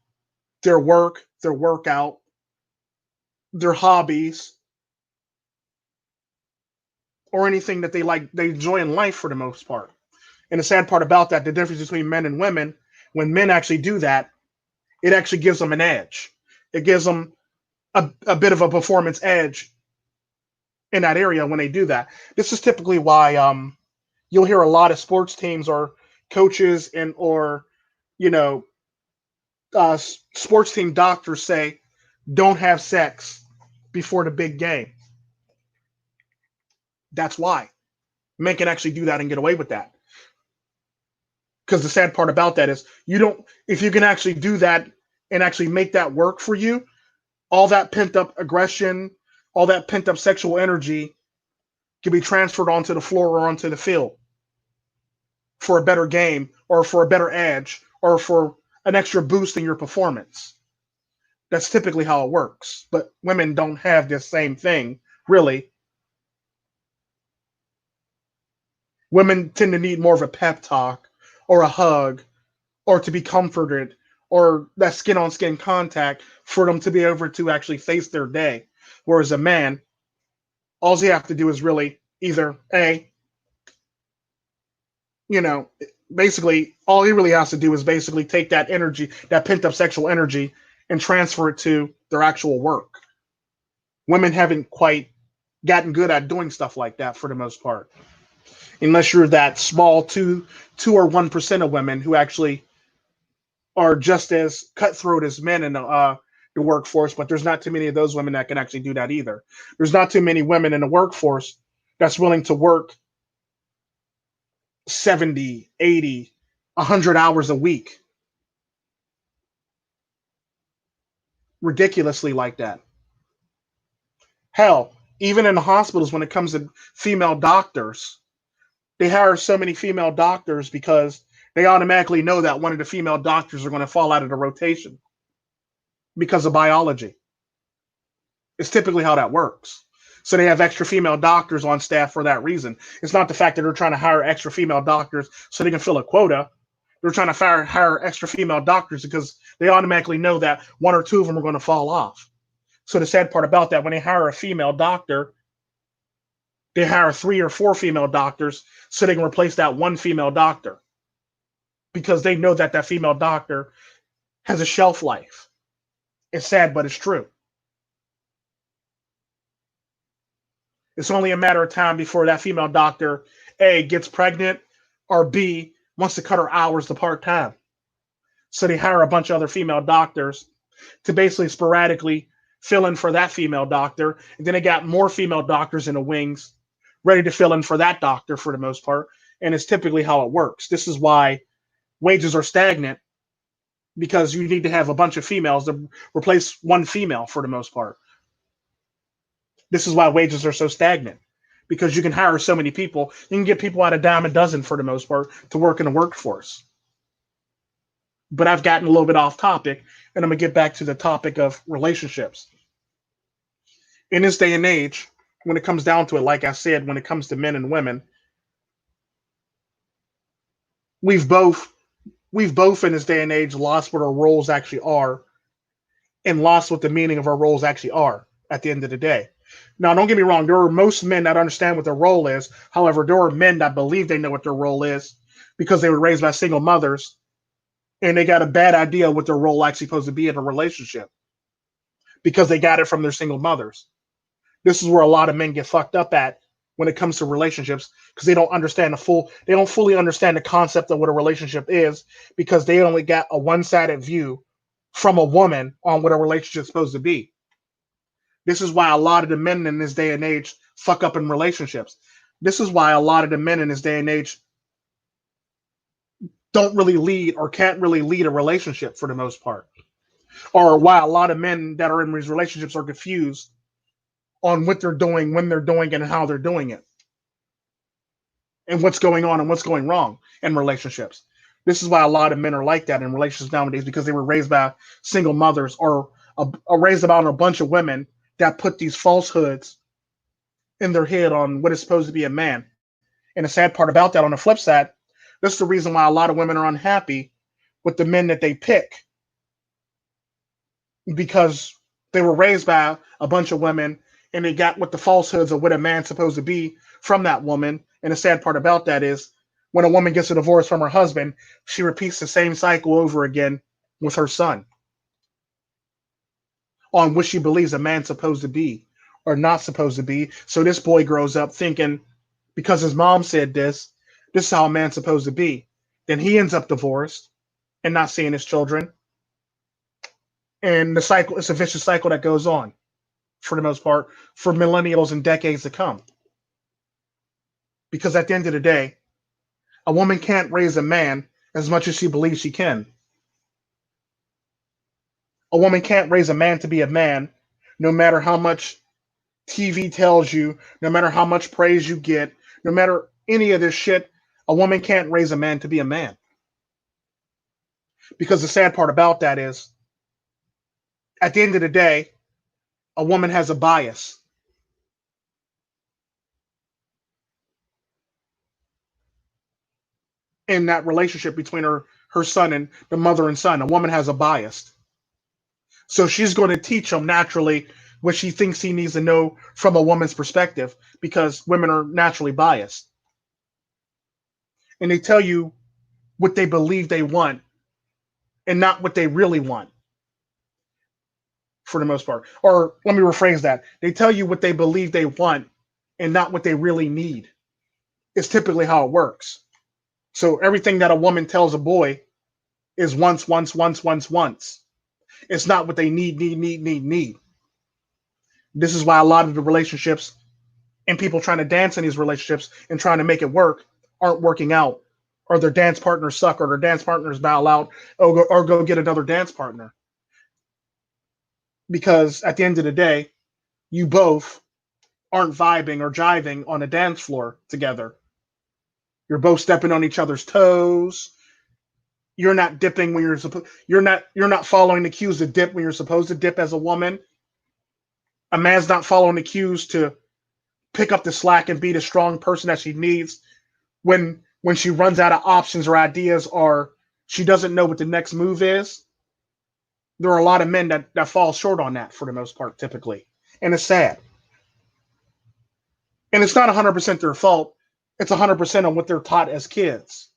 their work, their workout, their hobbies, or anything that they enjoy in life for the most part. And the sad part about that, the difference between men and women, when men actually do that, it actually gives them an edge. It gives them a bit of a performance edge in that area when they do that. This is typically why you'll hear a lot of sports teams or coaches and or you know sports team doctors say don't have sex before the big game. That's why men can actually do that and get away with that. Because the sad part about that is you don't, if you can actually do that and actually make that work for you, all that pent up aggression, all that pent up sexual energy can be transferred onto the floor or onto the field for a better game or for a better edge or for an extra boost in your performance. That's typically how it works. But women don't have this same thing, really. Women tend to need more of a pep talk or a hug or to be comforted or that skin on skin contact for them to be able to actually face their day. Whereas a man, all you have to do is really either A, you know, basically all he really has to do is basically take that energy, that pent up sexual energy, and transfer it to their actual work. Women haven't quite gotten good at doing stuff like that for the most part, unless you're that small two or 1% of women who actually are just as cutthroat as men in the workforce. But there's not too many of those women that can actually do that either. There's not too many women in the workforce that's willing to work 70, 80, 100 hours a week ridiculously like that. Hell, even in the hospitals, when it comes to female doctors, they hire so many female doctors because they automatically know that one of the female doctors are going to fall out of the rotation because of biology. It's typically how that works. So they have extra female doctors on staff for that reason. It's not the fact that they're trying to hire extra female doctors so they can fill a quota. They're trying to hire extra female doctors because they automatically know that one or two of them are going to fall off. So the sad part about that, when they hire a female doctor, they hire 3 or 4 female doctors so they can replace that one female doctor because they know that that female doctor has a shelf life. It's sad, but it's true. It's only a matter of time before that female doctor, A, gets pregnant, or B, wants to cut her hours to part time. So they hire a bunch of other female doctors to basically sporadically fill in for that female doctor. And then they got more female doctors in the wings ready to fill in for that doctor for the most part. And it's typically how it works. This is why wages are stagnant, because you need to have a bunch of females to replace one female for the most part. This is why wages are so stagnant, because you can hire so many people. You can get people out a dime a dozen for the most part to work in the workforce. But I've gotten a little bit off topic, and I'm going to get back to the topic of relationships. In this day and age, when it comes down to it, like I said, when it comes to men and women, we've both in this day and age lost what our roles actually are and lost what the meaning of our roles actually are at the end of the day. Now, don't get me wrong. There are most men that understand what their role is. However, there are men that believe they know what their role is because they were raised by single mothers and they got a bad idea what their role actually supposed to be in a relationship because they got it from their single mothers. This is where a lot of men get fucked up at when it comes to relationships because they don't fully understand the concept of what a relationship is because they only got a one-sided view from a woman on what a relationship is supposed to be. This is why a lot of the men in this day and age fuck up in relationships. This is why a lot of the men in this day and age don't really lead or can't really lead a relationship for the most part. Or why a lot of men that are in these relationships are confused on what they're doing, when they're doing it, and how they're doing it. And what's going on and what's going wrong in relationships. This is why a lot of men are like that in relationships nowadays because they were raised by single mothers or raised about a bunch of women that put these falsehoods in their head on what is supposed to be a man. And the sad part about that, on the flip side, this is the reason why a lot of women are unhappy with the men that they pick because they were raised by a bunch of women and they got what the falsehoods of what a man's supposed to be from that woman. And the sad part about that is when a woman gets a divorce from her husband, she repeats the same cycle over again with her son on what she believes a man's supposed to be or not supposed to be. So this boy grows up thinking because his mom said this is how a man's supposed to be. Then he ends up divorced and not seeing his children. And the cycle, it's a vicious cycle that goes on for the most part for millennials and decades to come. Because at the end of the day, a woman can't raise a man as much as she believes she can. A woman can't raise a man to be a man, no matter how much TV tells you, no matter how much praise you get, no matter any of this shit. A woman can't raise a man to be a man. Because the sad part about that is, at the end of the day, a woman has a bias in that relationship between her son and the mother and son. A woman has a bias. So she's going to teach him naturally what she thinks he needs to know from a woman's perspective because women are naturally biased. And they tell you what they believe they want and not what they really want for the most part. Or let me rephrase that. They tell you what they believe they want and not what they really need. It's typically how it works. So everything that a woman tells a boy is once, once, once, once, once. It's not what they need. This is why a lot of the relationships and people trying to dance in these relationships and trying to make it work aren't working out, or their dance partners suck, or their dance partners bow out, or go get another dance partner. Because at the end of the day, you both aren't vibing or jiving on a dance floor together. You're both stepping on each other's toes. You're not dipping when you're supposed. You're not following the cues to dip when you're supposed to dip as a woman. A man's not following the cues to pick up the slack and be the strong person that she needs when she runs out of options or ideas, or she doesn't know what the next move is. There are a lot of men that fall short on that for the most part, typically. And it's sad. And it's not 100% their fault. It's 100% on what they're taught as kids.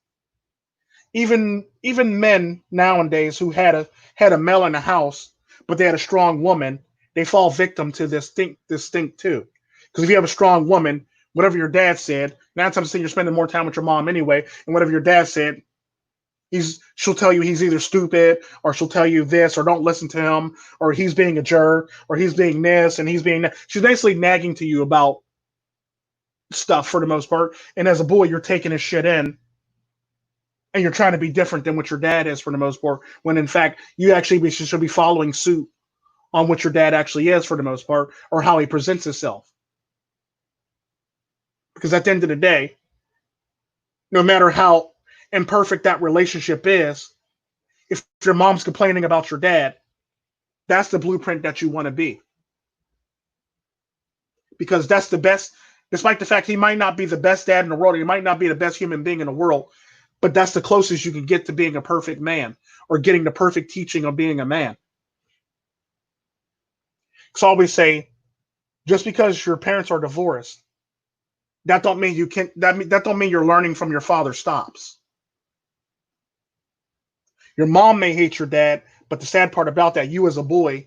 Even men nowadays who had a male in the house, but they had a strong woman, they fall victim to this thing too. Because if you have a strong woman, whatever your dad said, 9 times 10 you're spending more time with your mom anyway, and whatever your dad said, she'll tell you he's either stupid, or she'll tell you this, or don't listen to him, or he's being a jerk, or he's being this, and he's being that. She's basically nagging to you about stuff for the most part. And as a boy, you're taking his shit in, and you're trying to be different than what your dad is for the most part, when in fact you actually should be following suit on what your dad actually is for the most part, or how he presents himself. Because at the end of the day, no matter how imperfect that relationship is, if your mom's complaining about your dad, that's the blueprint that you want to be. Because that's the best, despite the fact he might not be the best dad in the world, he might not be the best human being in the world, but that's the closest you can get to being a perfect man, or getting the perfect teaching of being a man. So I always say, just because your parents are divorced, that don't mean you can that don't mean your learning from your father stops. Your mom may hate your dad, but the sad part about that, you as a boy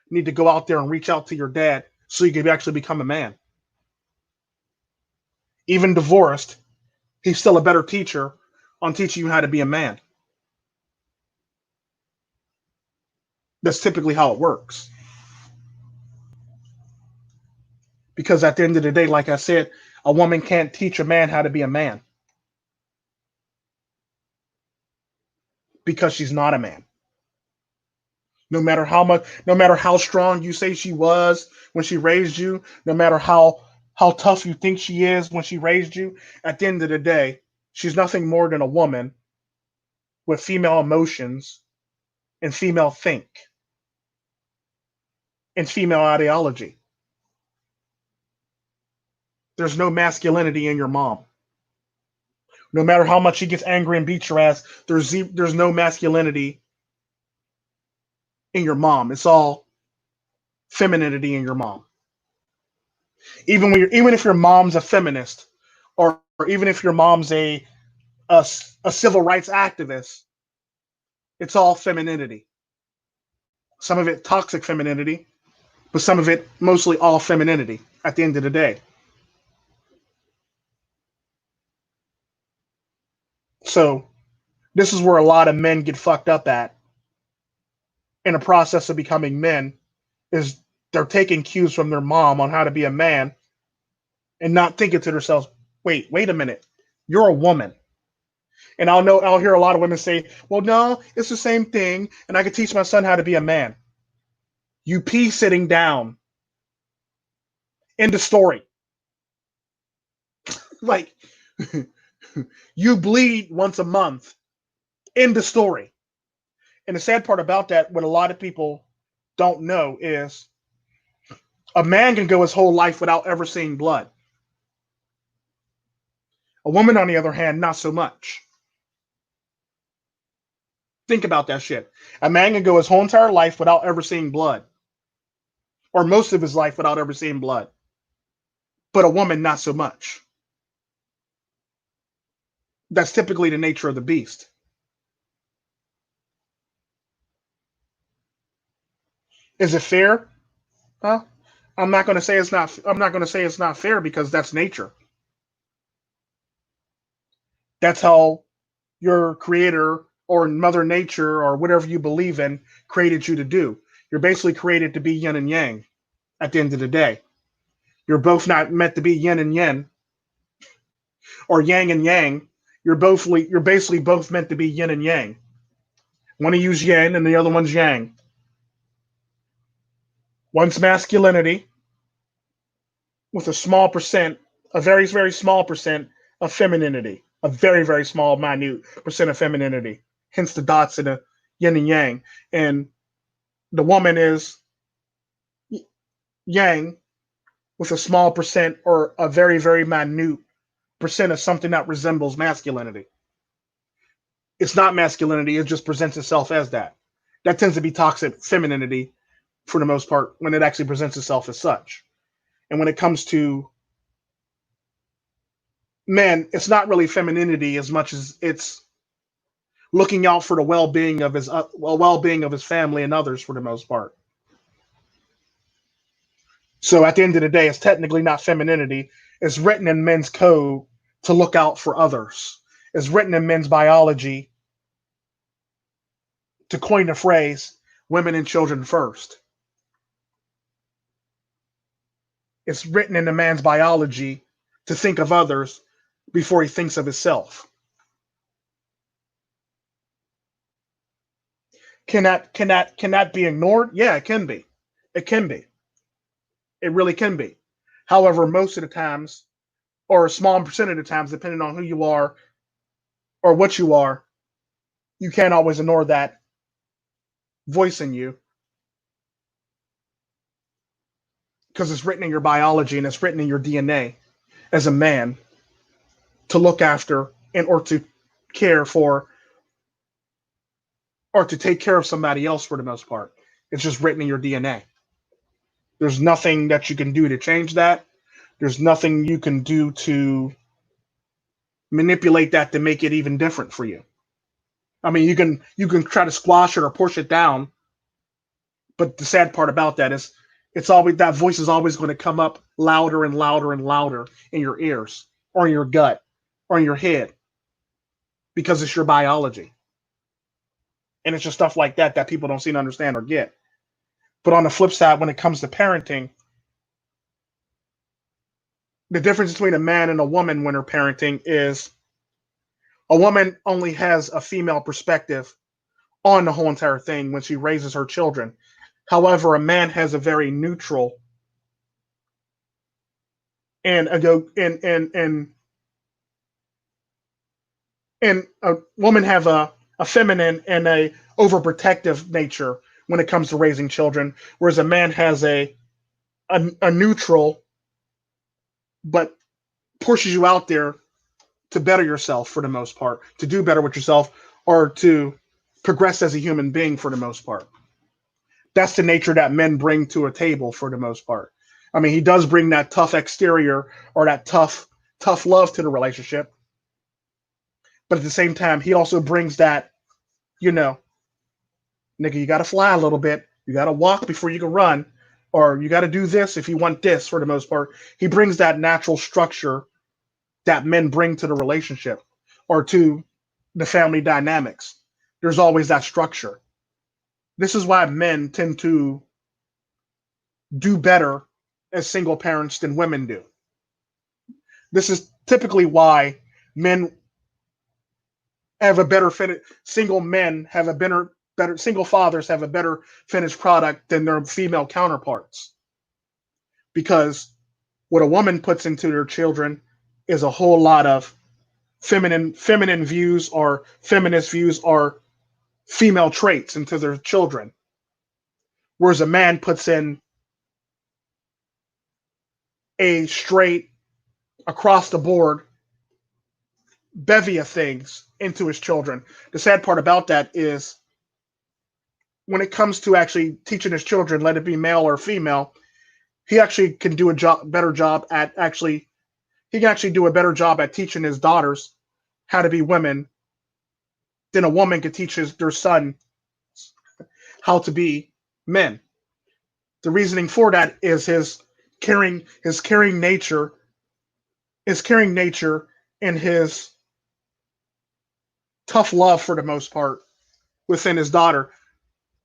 need to go out there and reach out to your dad so you can actually become a man. Even divorced, he's still a better teacher on teaching you how to be a man. That's typically how it works. Because at the end of the day, like I said, a woman can't teach a man how to be a man because she's not a man. No matter how strong you say she was when she raised you, no matter how tough you think she is when she raised you, at the end of the day, she's nothing more than a woman with female emotions and female think and female ideology. There's no masculinity in your mom. No matter how much she gets angry and beats your ass, there's no masculinity in your mom. It's all femininity in your mom. Even if your mom's a feminist, or even if your mom's a civil rights activist, it's all femininity. Some of it toxic femininity, but some of it mostly all femininity at the end of the day. So this is where a lot of men get fucked up at in the process of becoming men, is they're taking cues from their mom on how to be a man and not thinking to themselves, wait a minute, you're a woman. And I'll hear a lot of women say, "Well, no, it's the same thing, and I could teach my son how to be a man." You pee sitting down. End of story. Like, you bleed once a month. End of story. And the sad part about that, what a lot of people don't know, is a man can go his whole life without ever seeing blood. A woman, on the other hand, not so much. Think about that shit. A man can go his whole entire life without ever seeing blood, or most of his life without ever seeing blood. But a woman, not so much. That's typically the nature of the beast. Is it fair? Huh? I'm not going to say it's not. I'm not going to say it's not fair because that's nature. That's how your creator or Mother Nature or whatever you believe in created you to do. You're basically created to be yin and yang at the end of the day. You're both not meant to be yin and yin or yang and yang. You're basically both meant to be yin and yang. One of you's yin and the other one's yang. One's masculinity with a small percent, a very, very small percent of femininity, a very, very small, minute percent of femininity. Hence the dots in the yin and yang. And the woman is yang with a small percent or a very, very minute percent of something that resembles masculinity. It's not masculinity, it just presents itself as that. That tends to be toxic femininity for the most part when it actually presents itself as such. And when it comes to men, it's not really femininity as much as it's looking out for the well-being of his family and others for the most part. So at the end of the day, it's technically not femininity. It's written in men's code to look out for others. It's written in men's biology to coin the phrase women and children first. It's written in a man's biology to think of others before he thinks of himself. Can that be ignored? Yeah, it can be. It can be. It really can be. However, most of the times, or a small percent of the times, depending on who you are or what you are, you can't always ignore that voice in you because it's written in your biology and it's written in your DNA as a man to look after and or to care for or to take care of somebody else for the most part. It's just written in your DNA. There's nothing that you can do to change that. There's nothing you can do to manipulate that to make it even different for you. I mean, you can try to squash it or push it down, but the sad part about that is it's always that voice is always going to come up louder and louder and louder in your ears or in your gut or in your head because it's your biology. And it's just stuff like that that people don't seem to understand or get. But on the flip side, when it comes to parenting, the difference between a man and a woman when they're parenting is a woman only has a female perspective on the whole entire thing when she raises her children. However, a man has a very neutral and a go and a woman have a feminine and a overprotective nature when it comes to raising children, whereas a man has a neutral but pushes you out there to better yourself for the most part, to do better with yourself, or to progress as a human being for the most part. That's the nature that men bring to a table for the most part. I mean, he does bring that tough exterior or that tough love to the relationship, but at the same time, he also brings that, you know, nigga, you got to fly a little bit, you got to walk before you can run, or you got to do this if you want this for the most part. He brings that natural structure that men bring to the relationship or to the family dynamics. There's always that structure. This is why men tend to do better as single parents than women do. This is typically why men have a better fit. Single men have a better single fathers have a better finished product than their female counterparts, because what a woman puts into their children is a whole lot of feminine views or feminist views or female traits into their children, whereas a man puts in a straight across the board bevy of things into his children. The sad part about that is when it comes to actually teaching his children, let it be male or female, he actually can do better job at actually he can actually do a better job at teaching his daughters how to be women than a woman could teach their son how to be men. The reasoning for that is his caring nature, and his tough love for the most part within his daughter.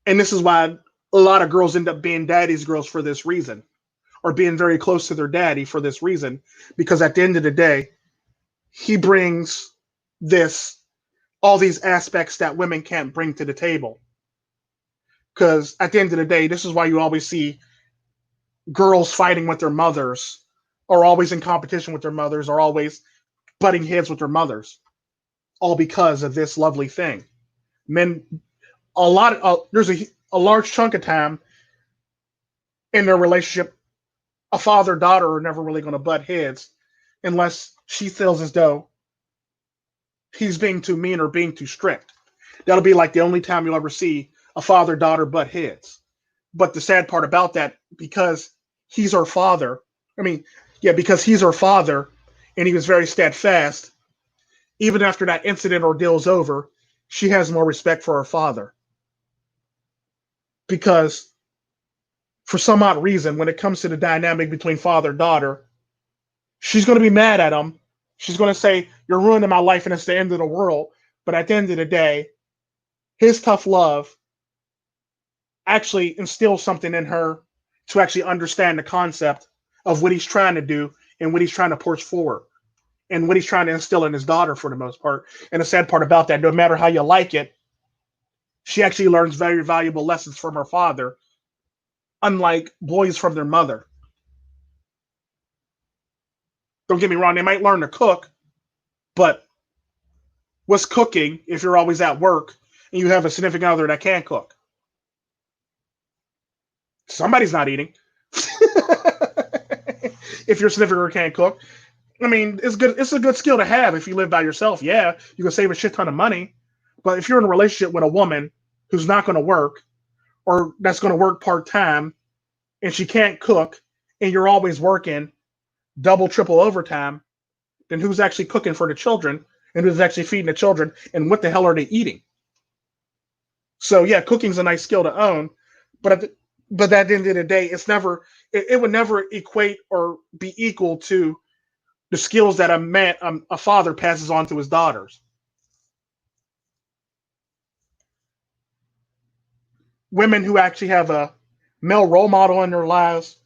And this is why a lot of girls end up being daddy's girls for this reason, or being very close to their daddy for this reason, because at the end of the day, he brings this all these aspects that women can't bring to the table. Because at the end of the day, this is why you always see girls fighting with their mothers, or always in competition with their mothers, or always butting heads with their mothers, all because of this lovely thing. Men, there's a large chunk of time in their relationship, a father-daughter are never really going to butt heads unless she feels as though he's being too mean or being too strict. That'll be like the only time you'll ever see a father-daughter butt heads. But the sad part about that, because he's her father, because he's her father and he was very steadfast, even after that incident ordeal's over, she has more respect for her father. Because for some odd reason, when it comes to the dynamic between father and daughter, she's going to be mad at him. She's going to say, "You're ruining my life and it's the end of the world." But at the end of the day, his tough love actually instills something in her to actually understand the concept of what he's trying to do and what he's trying to push forward and what he's trying to instill in his daughter for the most part. And the sad part about that, no matter how you like it, she actually learns very valuable lessons from her father, unlike boys from their mother. Don't get me wrong, they might learn to cook, but what's cooking if you're always at work and you have a significant other that can't cook? Somebody's not eating. If your significant other can't cook, it's good. It's a good skill to have if you live by yourself. Yeah, you can save a shit ton of money. But if you're in a relationship with a woman who's not going to work, or that's going to work part-time, and she can't cook, and you're always working double, triple overtime, then who's actually cooking for the children, and who's actually feeding the children, and what the hell are they eating? So yeah, cooking's a nice skill to own, but at the end of the day, it would never equate or be equal to the skills that a father passes on to his daughters. Women who actually have a male role model in their lives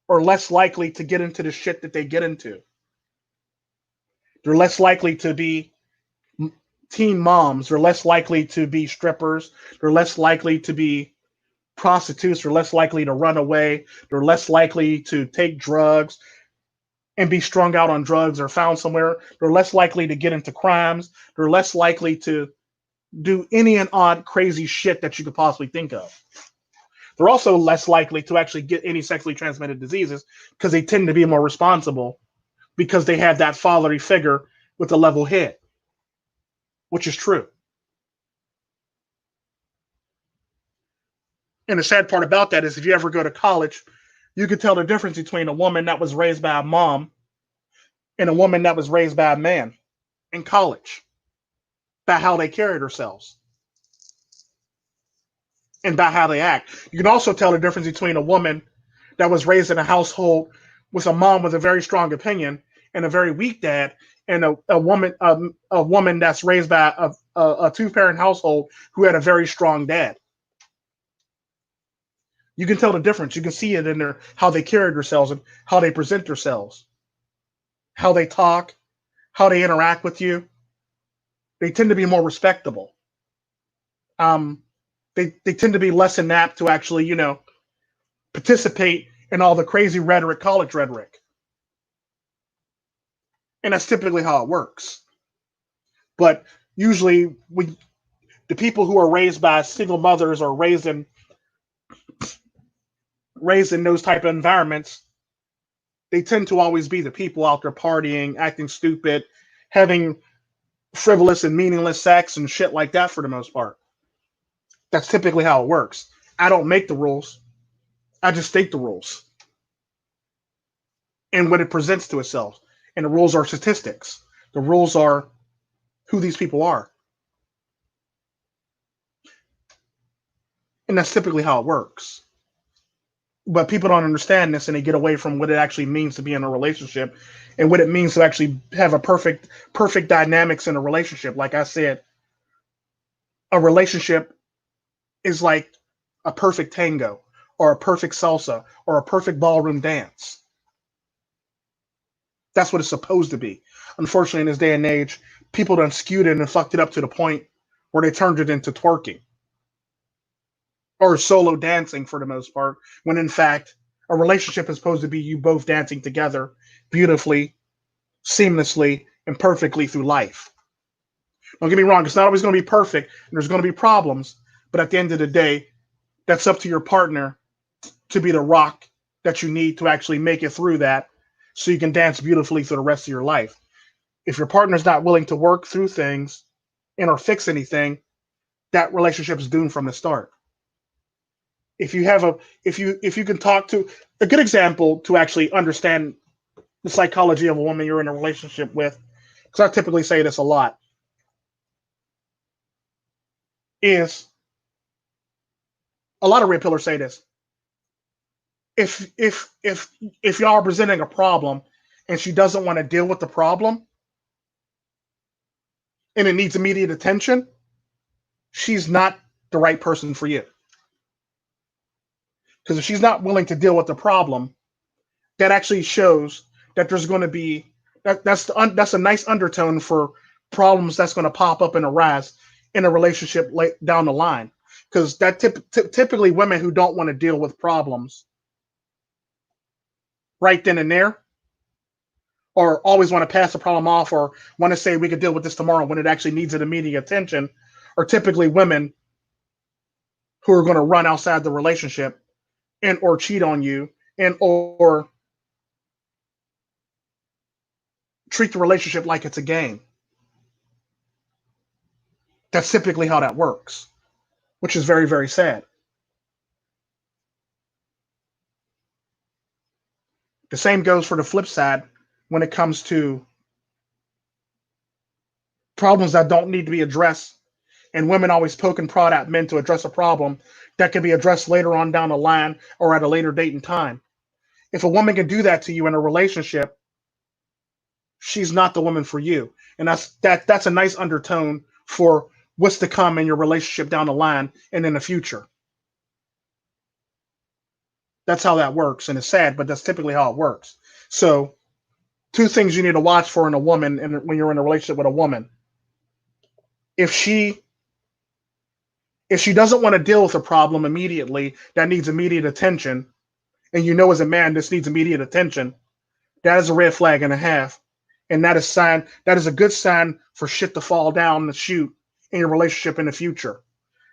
are less likely to get into the shit that they get into. They're less likely to be teen moms. They're less likely to be strippers. They're less likely to be prostitutes. They're less likely to run away. They're less likely to take drugs and be strung out on drugs or found somewhere. They're less likely to get into crimes. They're less likely to do any and odd crazy shit that you could possibly think of. They're also less likely to actually get any sexually transmitted diseases because they tend to be more responsible because they have that fatherly figure with a level head, which is true. And the sad part about that is if you ever go to college, you can tell the difference between a woman that was raised by a mom and a woman that was raised by a man in college, by how they carried themselves and by how they act. You can also tell the difference between a woman that was raised in a household with a mom with a very strong opinion and a very weak dad, and a woman that's raised by a two-parent household who had a very strong dad. You can tell the difference. You can see it in how they carry themselves and how they present themselves, how they talk, how they interact with you. They tend to be more respectable. Um, they tend to be less inapt to actually, participate in all the crazy rhetoric, college rhetoric. And that's typically how it works. But usually, the people who are raised by single mothers or raised in those type of environments, they tend to always be the people out there partying, acting stupid, having frivolous and meaningless sex and shit like that for the most part. That's typically how it works. I don't make the rules. I just state the rules and what it presents to itself. And the rules are statistics. The rules are who these people are. And that's typically how it works. But people don't understand this and they get away from what it actually means to be in a relationship and what it means to actually have a perfect dynamics in a relationship. Like I said, a relationship is like a perfect tango or a perfect salsa or a perfect ballroom dance. That's what it's supposed to be. Unfortunately, in this day and age, people done skewed it and fucked it up to the point where they turned it into twerking or solo dancing for the most part, when in fact, a relationship is supposed to be you both dancing together beautifully, seamlessly, and perfectly through life. Don't get me wrong, it's not always going to be perfect, and there's going to be problems, but at the end of the day, that's up to your partner to be the rock that you need to actually make it through that so you can dance beautifully through the rest of your life. If your partner's not willing to work through things and or fix anything, that relationship is doomed from the start. If you can talk to a good example to actually understand the psychology of a woman you're in a relationship with, because I typically say this a lot, is a lot of red pillars say this. If y'all are presenting a problem and she doesn't want to deal with the problem and it needs immediate attention, she's not the right person for you. Because if she's not willing to deal with the problem, that actually shows that there's going to be that's a nice undertone for problems that's going to pop up and arise in a relationship down the line. Because that typically women who don't want to deal with problems right then and there, or always want to pass the problem off, or want to say we could deal with this tomorrow when it actually needs an immediate attention, are typically women who are going to run outside the relationship and or cheat on you and or treat the relationship like it's a game. That's typically how that works, which is very, very sad. The same goes for the flip side when it comes to problems that don't need to be addressed, and women always poke and prod at men to address a problem that can be addressed later on down the line or at a later date and time. If a woman can do that to you in a relationship, she's not the woman for you. And that's a nice undertone for what's to come in your relationship down the line and in the future. That's how that works. And it's sad, but that's typically how it works. So, two things you need to watch for in a woman and when you're in a relationship with a woman. If she if she doesn't want to deal with a problem immediately that needs immediate attention, and you know as a man this needs immediate attention, that is a red flag and a half. And that is a good sign for shit to fall down the chute in your relationship in the future.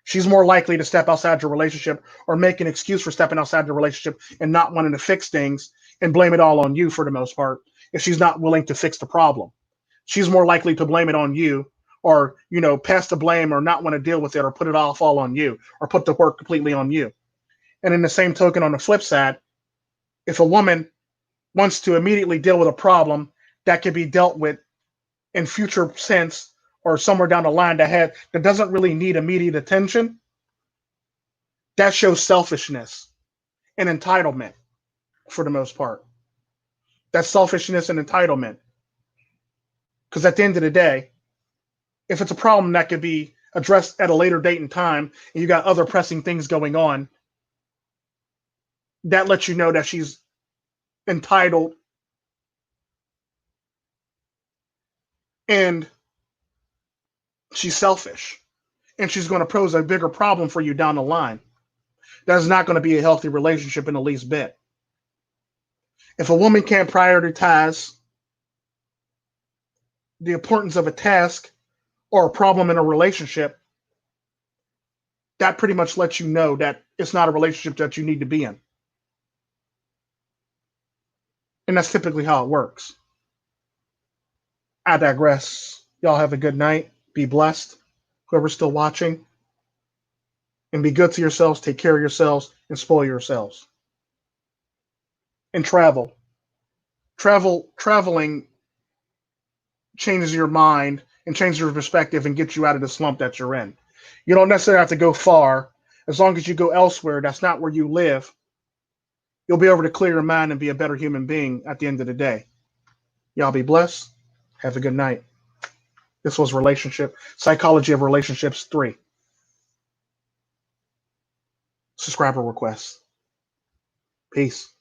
She's more likely to step outside your relationship or make an excuse for stepping outside the relationship and not wanting to fix things and blame it all on you for the most part if she's not willing to fix the problem. She's more likely to blame it on you or, pass the blame or not want to deal with it or put it off all on you or put the work completely on you. And in the same token, on the flip side, if a woman wants to immediately deal with a problem that can be dealt with in future sense or somewhere down the line that doesn't really need immediate attention, that shows selfishness and entitlement for the most part. That's selfishness and entitlement. Because at the end of the day, if it's a problem that could be addressed at a later date and time, and you got other pressing things going on, that lets you know that she's entitled and She's selfish, and she's going to pose a bigger problem for you down the line. That is not going to be a healthy relationship in the least bit. If a woman can't prioritize the importance of a task or a problem in a relationship, that pretty much lets you know that it's not a relationship that you need to be in. And that's typically how it works. I digress. Y'all have a good night. Be blessed. Whoever's still watching. And be good to yourselves. Take care of yourselves and spoil yourselves. And travel. Traveling changes your mind and changes your perspective and gets you out of the slump that you're in. You don't necessarily have to go far. As long as you go elsewhere, that's not where you live, you'll be able to clear your mind and be a better human being at the end of the day. Y'all be blessed. Have a good night. This was Psychology of Relationships 3. Subscriber requests. Peace.